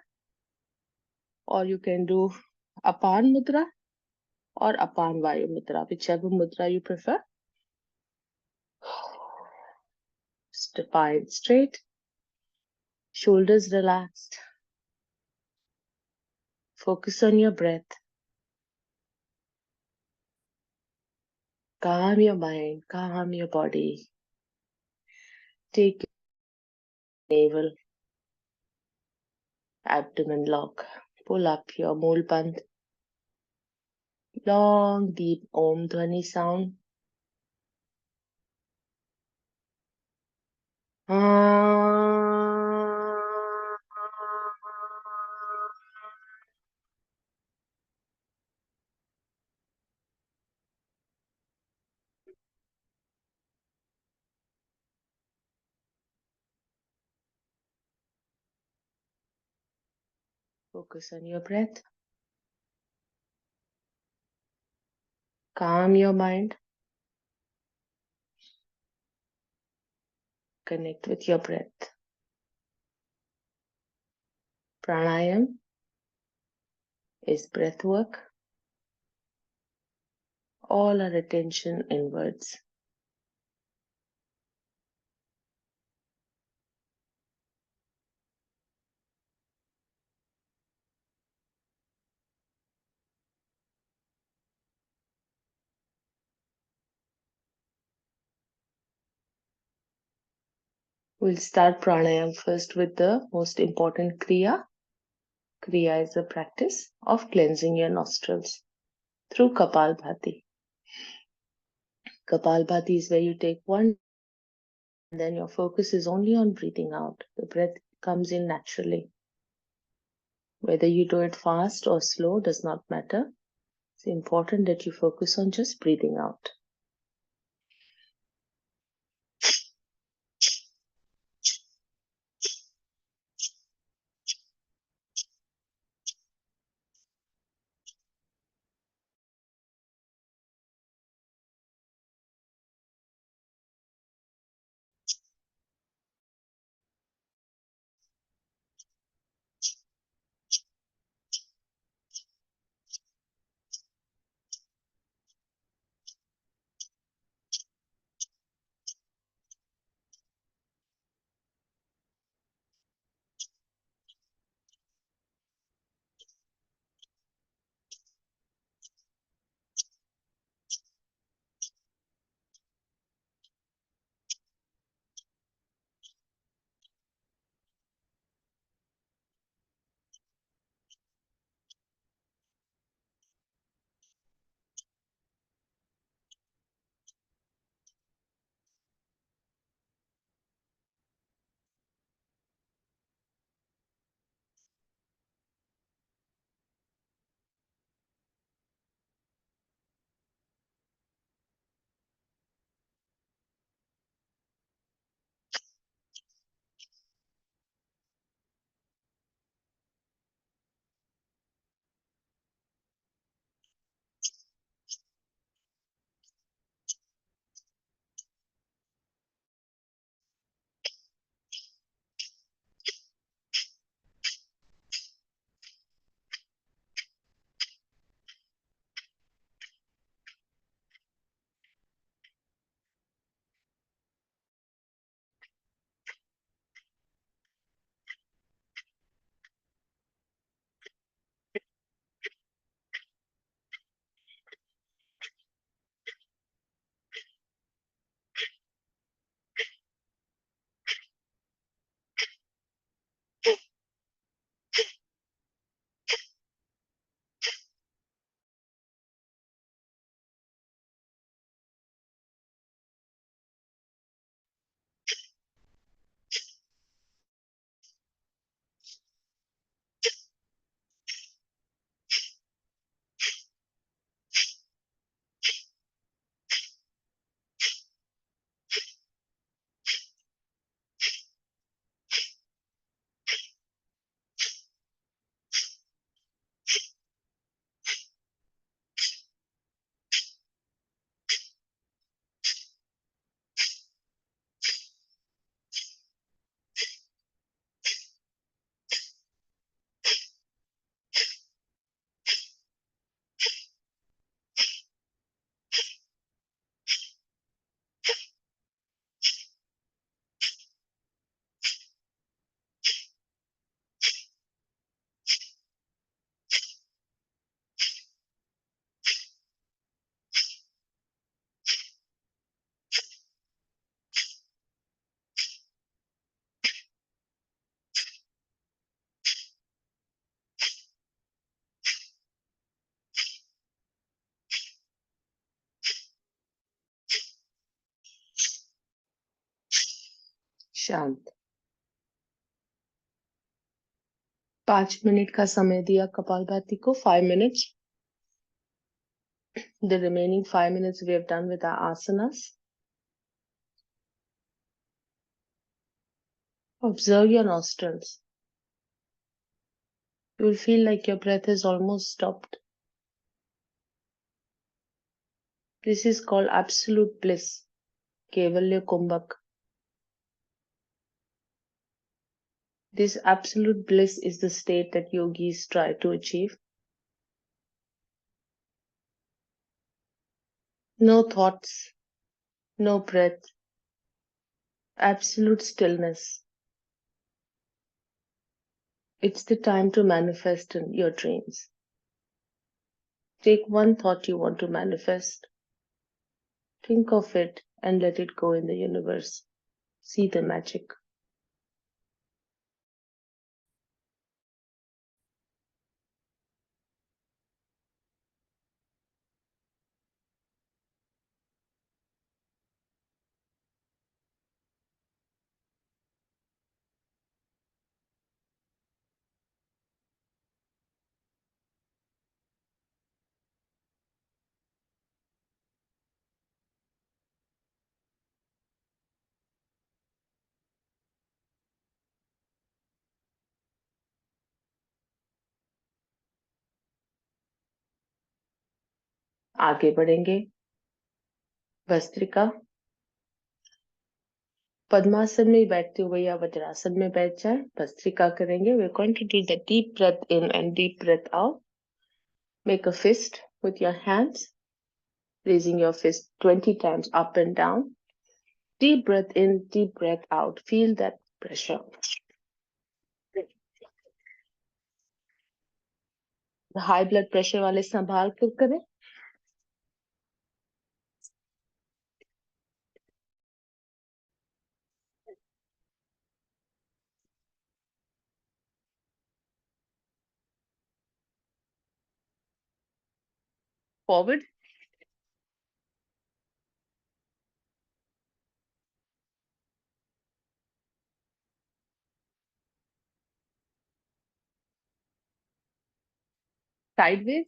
or you can do Apan Mudra or Apan Vayu Mudra, whichever mudra you prefer. Spine straight, shoulders relaxed. Focus on your breath. Calm your mind, calm your body. Take your navel, abdomen lock. Pull up your Moolband. Long, deep Om Dhwani sound. Focus on your breath. Calm your mind. Connect with your breath. Pranayam. is breath work. All our attention inwards. We'll start pranayam first with the most important kriya. Kriya is the practice of cleansing your nostrils through Kapalbhati. Kapalbhati is where you take one and then your focus is only on breathing out. The breath comes in naturally. Whether you do it fast or slow does not matter. It's important that you focus on just breathing out. शांत 5 minute का समय दिया कपालभाति को 5 minutes. The remaining 5 minutes we have done with our asanas. Observe your nostrils. You will feel like your breath has almost stopped. This is called absolute bliss, Kevalya Kumbhak. This absolute bliss is the state that yogis try to achieve. No thoughts, no breath, absolute stillness. It's the time to manifest in your dreams. Take one thought you want to manifest. Think of it and let it go in the universe. See the magic. आगे बढ़ेंगे. भस्त्रिका. पद्मासन में बैठते हुए या वज्रासन में बैठ जाए. भस्त्रिका करेंगे. We're going to do the deep breath in and deep breath out. Make a fist with your hands, raising your fist 20 times up and down. Deep breath in, deep breath out. Feel that pressure. High blood pressure वाले संभाल कर करें. Forward. Sideways.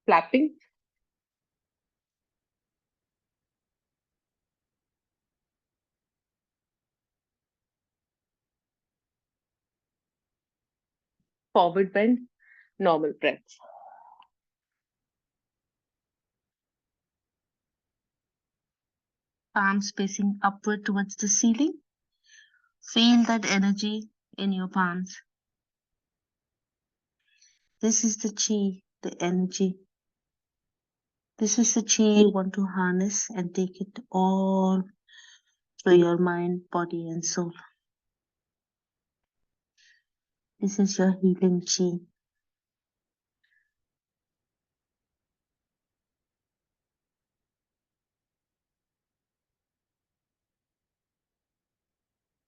Flapping. Forward bend. Normal breath. Palms facing upward towards the ceiling. Feel that energy in your palms. This is the chi, the energy. This is the chi you want to harness and take it all through your mind, body, and soul. This is your healing chi.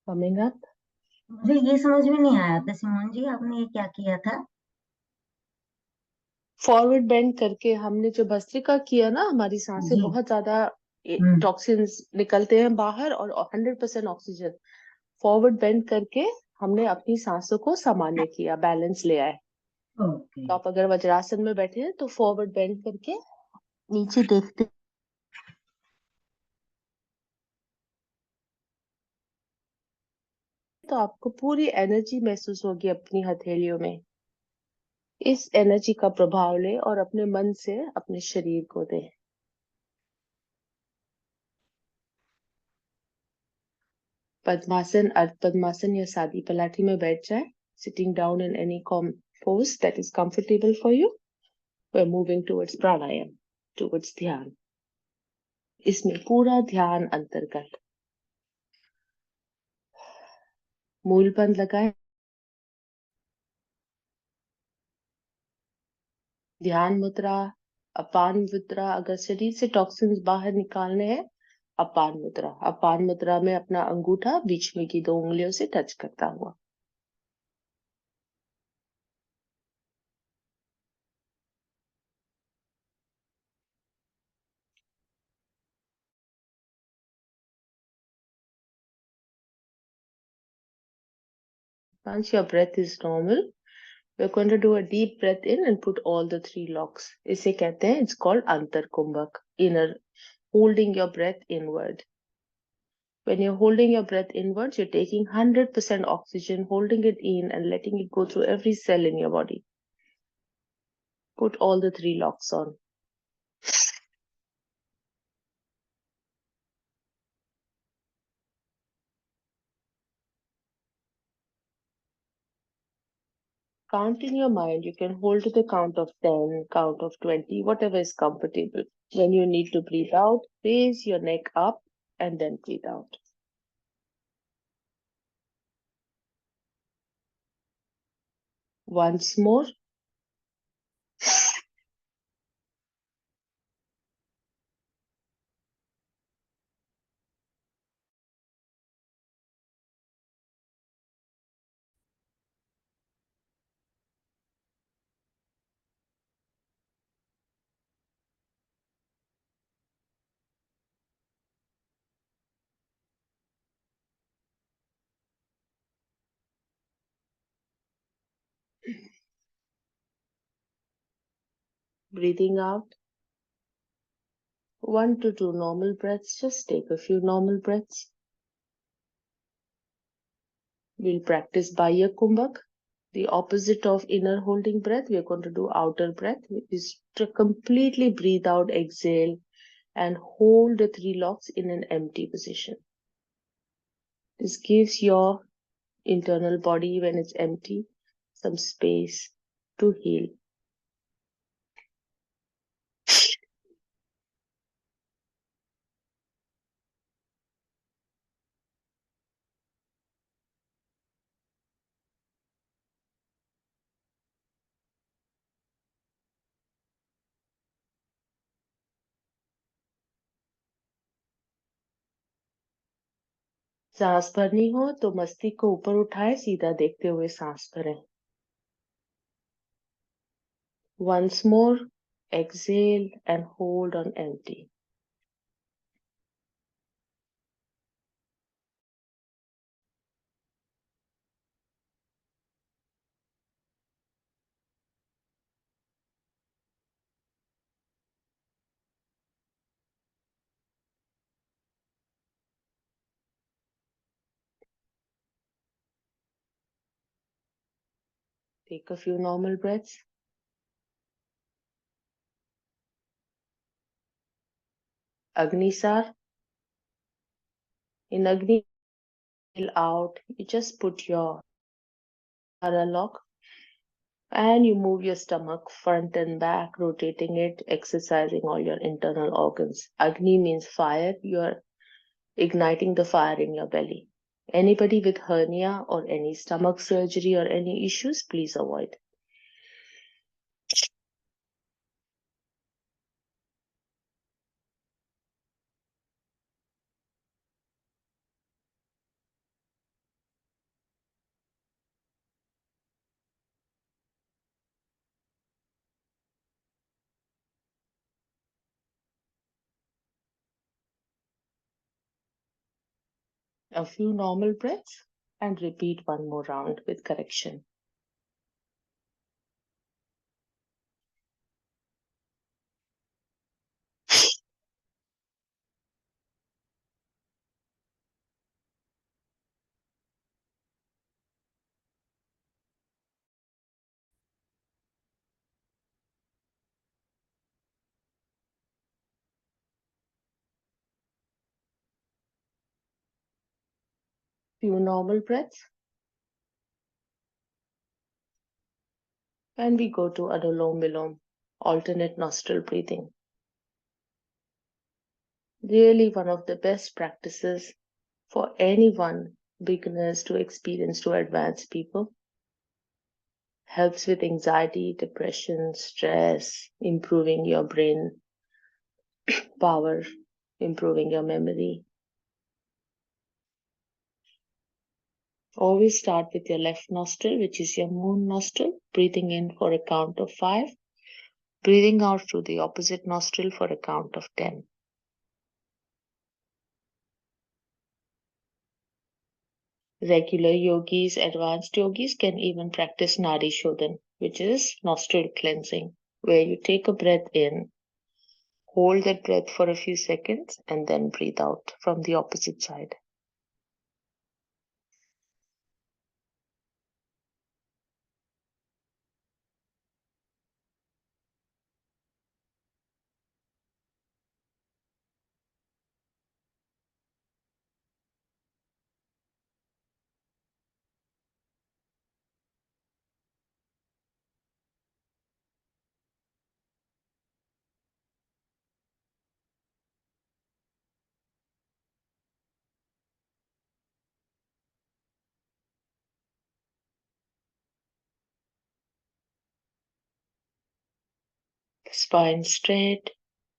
Coming up. मुझे ये समझ में नहीं आया था Simone जी, आपने ये क्या किया था? फॉरवर्ड बेंड करके हमने जो भस्त्रिका किया ना, हमारी सांसें जी। बहुत ज्यादा टॉक्सिन्स निकलते हैं बाहर और 100% ऑक्सीजन. फॉरवर्ड बेंड करके हमने अपनी सांसों को सामान्य किया, बैलेंस ले आए. ओके. तो आप अगर वज्रासन में बैठे हैं तो फॉरवर्ड बेंड करके नीचे देखते तो आपको पूरी एनर्जी महसूस होगी अपनी हथेलियों में. इस एनर्जी का प्रभाव ले और अपने मन से अपने शरीर को दे. पद्मासन, अर्ध पद्मासन या सादी पलाठी में बैठ जाए. Sitting down in any pose that is comfortable for you. We're moving towards pranayam, towards ध्यान. इसमें पूरा ध्यान अंतर्गत. मूल बंद लगाए. ध्यान मुद्रा, अपान मुद्रा. अगर शरीर से टॉक्सिन्स बाहर निकालने हैं, अपान मुद्रा. अपान मुद्रा में अपना अंगूठा बीच में की 2 उंगलियों से टच करता हुआ. Once your breath is normal, we're going to do a deep breath in and put all the 3 locks. इसे कहते हैं, it's called antar kumbhak, inner, holding your breath inward. When you're holding your breath inwards, you're taking 100% oxygen, holding it in and letting it go through every cell in your body. Put all the 3 locks on. Count in your mind. You can hold to the count of 10, count of 20, whatever is comfortable. When you need to breathe out, raise your neck up and then breathe out. Once more. Breathing out. 1 to 2 normal breaths. Just take a few normal breaths. We'll practice Baya Kumbhak. The opposite of inner holding breath, we are going to do outer breath, which is to completely breathe out, exhale, and hold the 3 locks in an empty position. This gives your internal body, when it's empty, some space to heal. सांस भरनी हो तो मस्तिष्क को ऊपर उठाए, सीधा देखते हुए सांस भरें. Once more, exhale and hold on empty. Take a few normal breaths. Agnisar. In Agni, out, you just put your Hara lock and you move your stomach front and back, rotating it, exercising all your internal organs. Agni means fire. You are igniting the fire in your belly. Anybody with hernia or any stomach surgery or any issues, please avoid. A few normal breaths and repeat one more round with correction. Few normal breaths. And we go to Anulom Vilom, alternate nostril breathing. Really one of the best practices for anyone, beginners to experienced to advanced people. Helps with anxiety, depression, stress, improving your brain power, improving your memory. Always start with your left nostril, which is your moon nostril, breathing in for a count of 5, breathing out through the opposite nostril for a count of 10. Regular yogis, advanced yogis can even practice Nadi Shodhan, which is nostril cleansing, where you take a breath in, hold that breath for a few seconds, and then breathe out from the opposite side. Spine straight,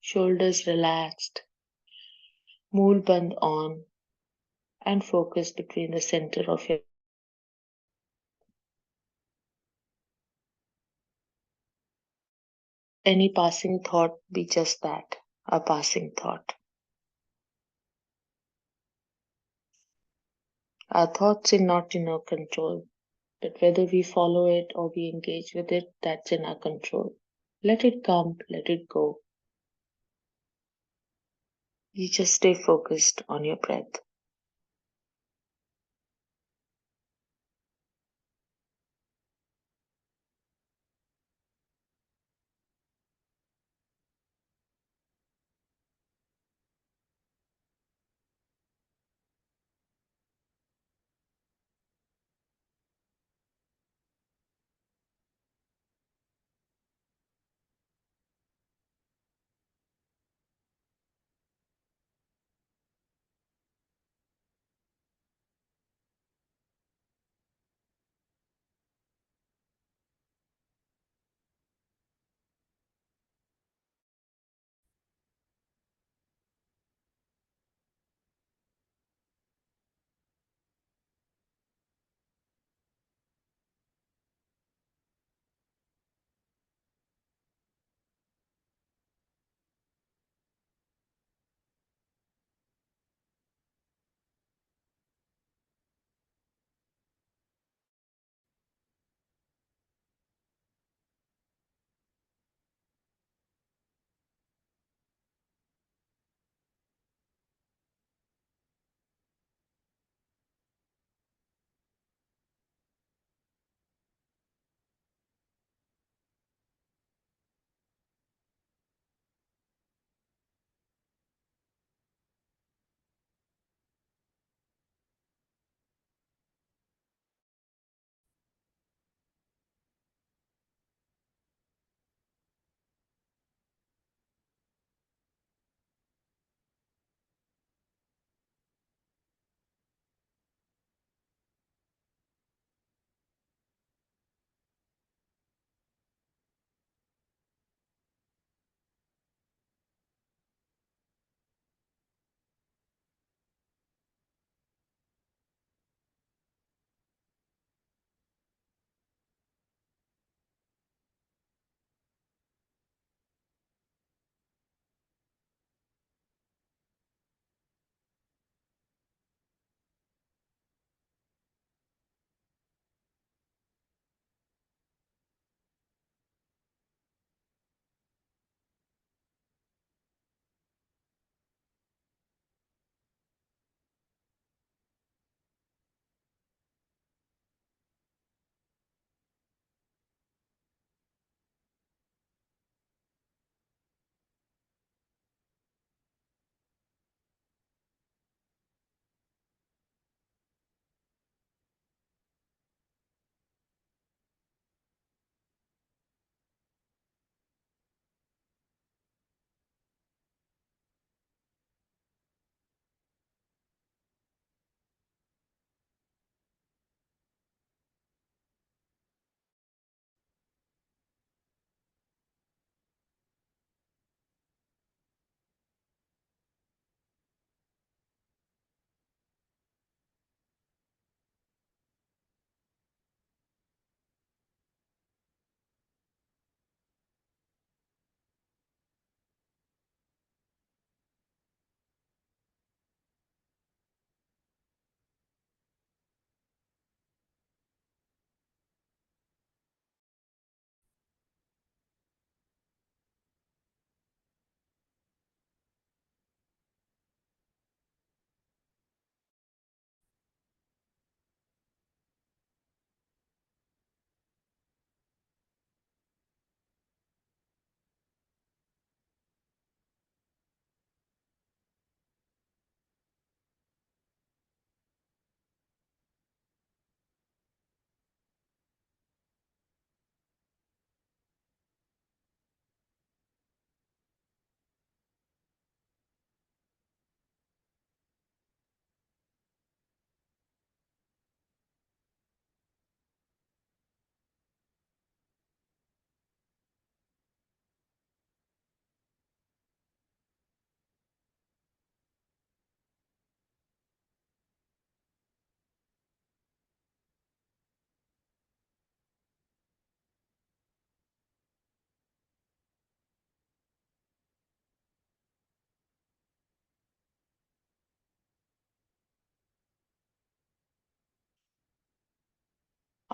shoulders relaxed, mood band on, and focus between the center of your. Any passing thought be just that, a passing thought. Our thoughts are not in our control, but whether we follow it or we engage with it, that's in our control. Let it come, let it go. You just stay focused on your breath.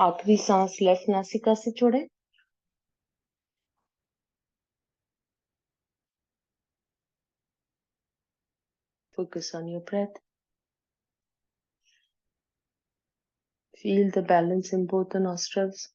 आखिरी सांस left नासिका से छोड़े। Focus on your breath. Feel the balance in both the nostrils.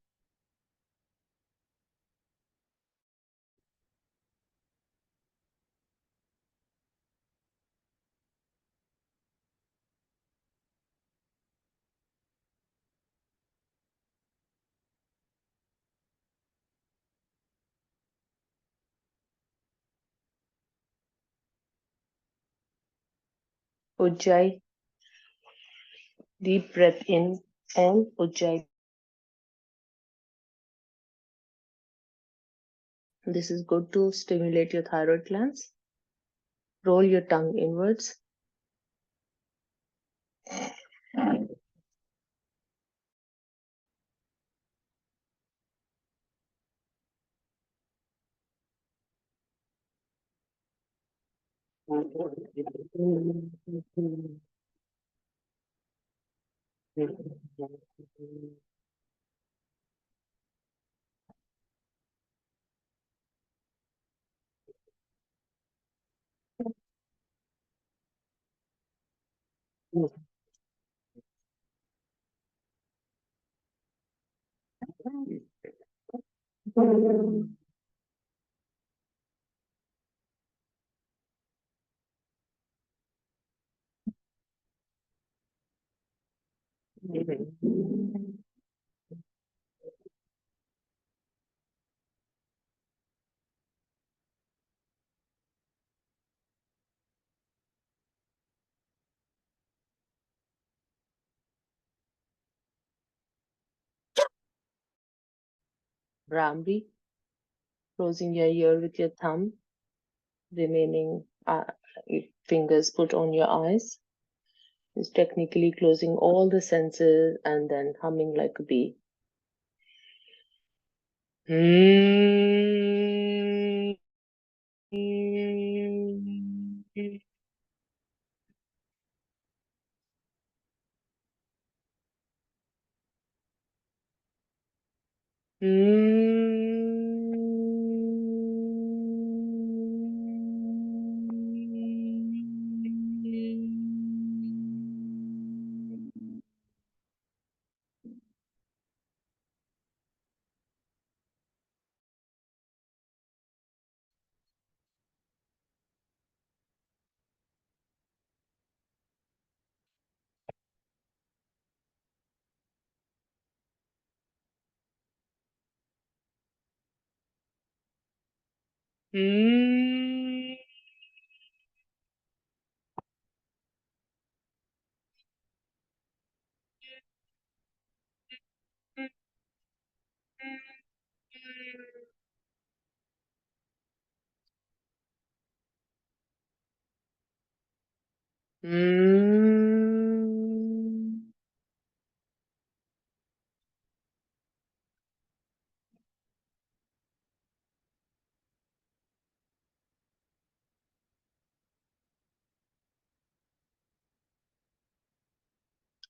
Ujjayi. Deep breath in and Ujjayi. This is good to stimulate your thyroid glands. Roll your tongue inwards. Brahmi, closing your ear with your thumb, remaining fingers put on your eyes. Is technically closing all the senses and then humming like a bee.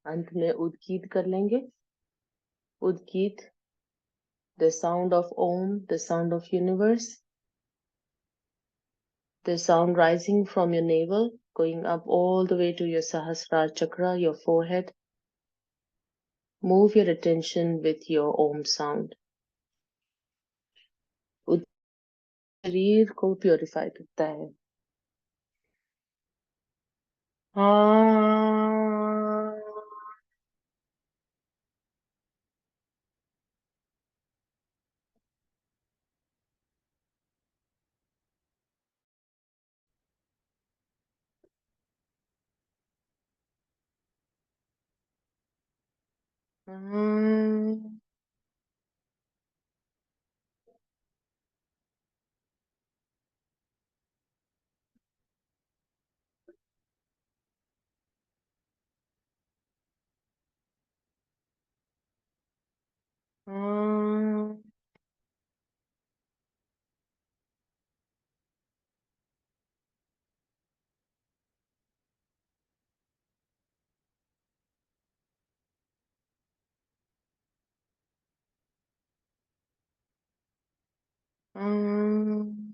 अंत में उद्गीत कर लेंगे. उद्गीत, the sound of Om, the sound of universe, the sound rising from your navel, going up all the way to your Sahasrara chakra, your forehead. Move your attention with your Om sound. शरीर को purify करता है. अम,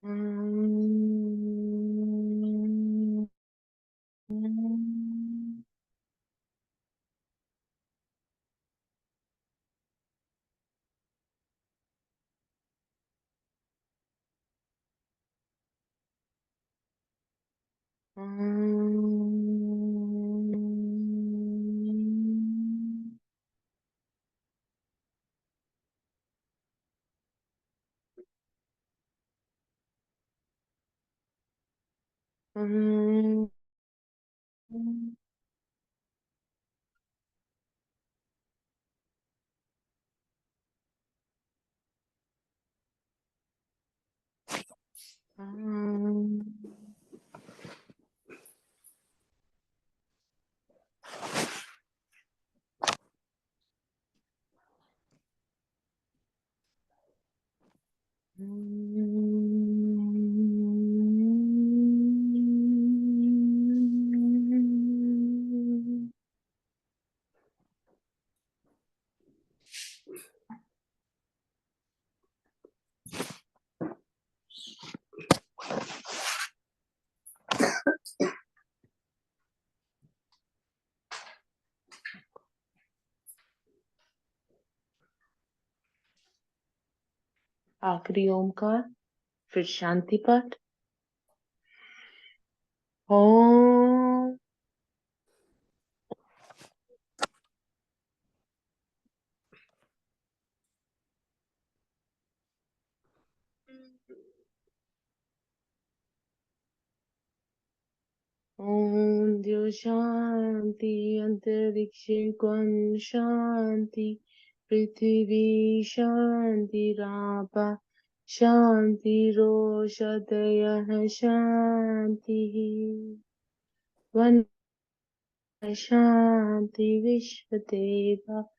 अम, अम, अम, अम, आखिरी ओमकार, फिर शांति पाठ। ओम ओम द्यो शांति अंतरिक्ष क्वं शांति पृथिवी शांति रापा शांति रोषधयः शांति वन शांति विश्वदेवा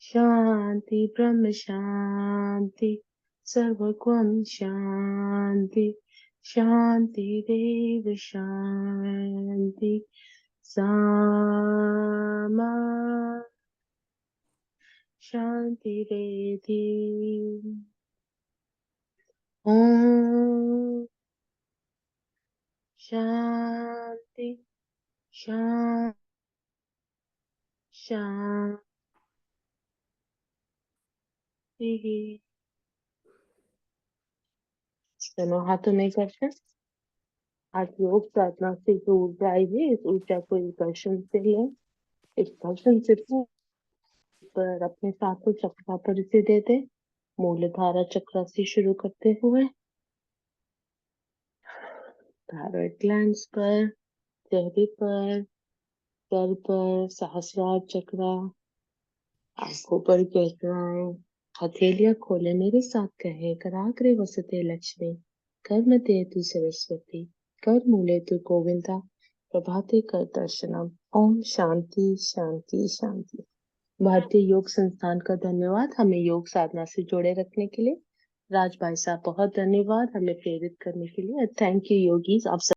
शांति ब्रह्म शांति सर्वगुण शांति शांतिरेव शांति सामा शांतिरेधि। ओम शांति शांति शांति। दोनों हाथों में करते हैं। आज योग साधना से जो ऊर्जा आई है, इस ऊर्जा को इस दर्शन से लें। इस दर्शन से पर अपने सातों चक्रा पर इसे दे दे। मूलधारा चक्र से शुरू करते हुए थायराइड ग्लैंड्स पर, चेहरे पर, सर पर, सहस्रार चक्र, आंखों पर गहराएं। हथेलियां खोले, मेरे साथ कहे, कराग्रे वसते लक्ष्मी, कर मध्य तु सरस्वती, कर मूले तु गोविंदा, प्रभाते कर दर्शनम। ओम शांति शांति शांति। भारतीय योग संस्थान का धन्यवाद हमें योग साधना से जोड़े रखने के लिए। राज भाई साहब बहुत धन्यवाद हमें प्रेरित करने के लिए। थैंक यू योगीज, आप सब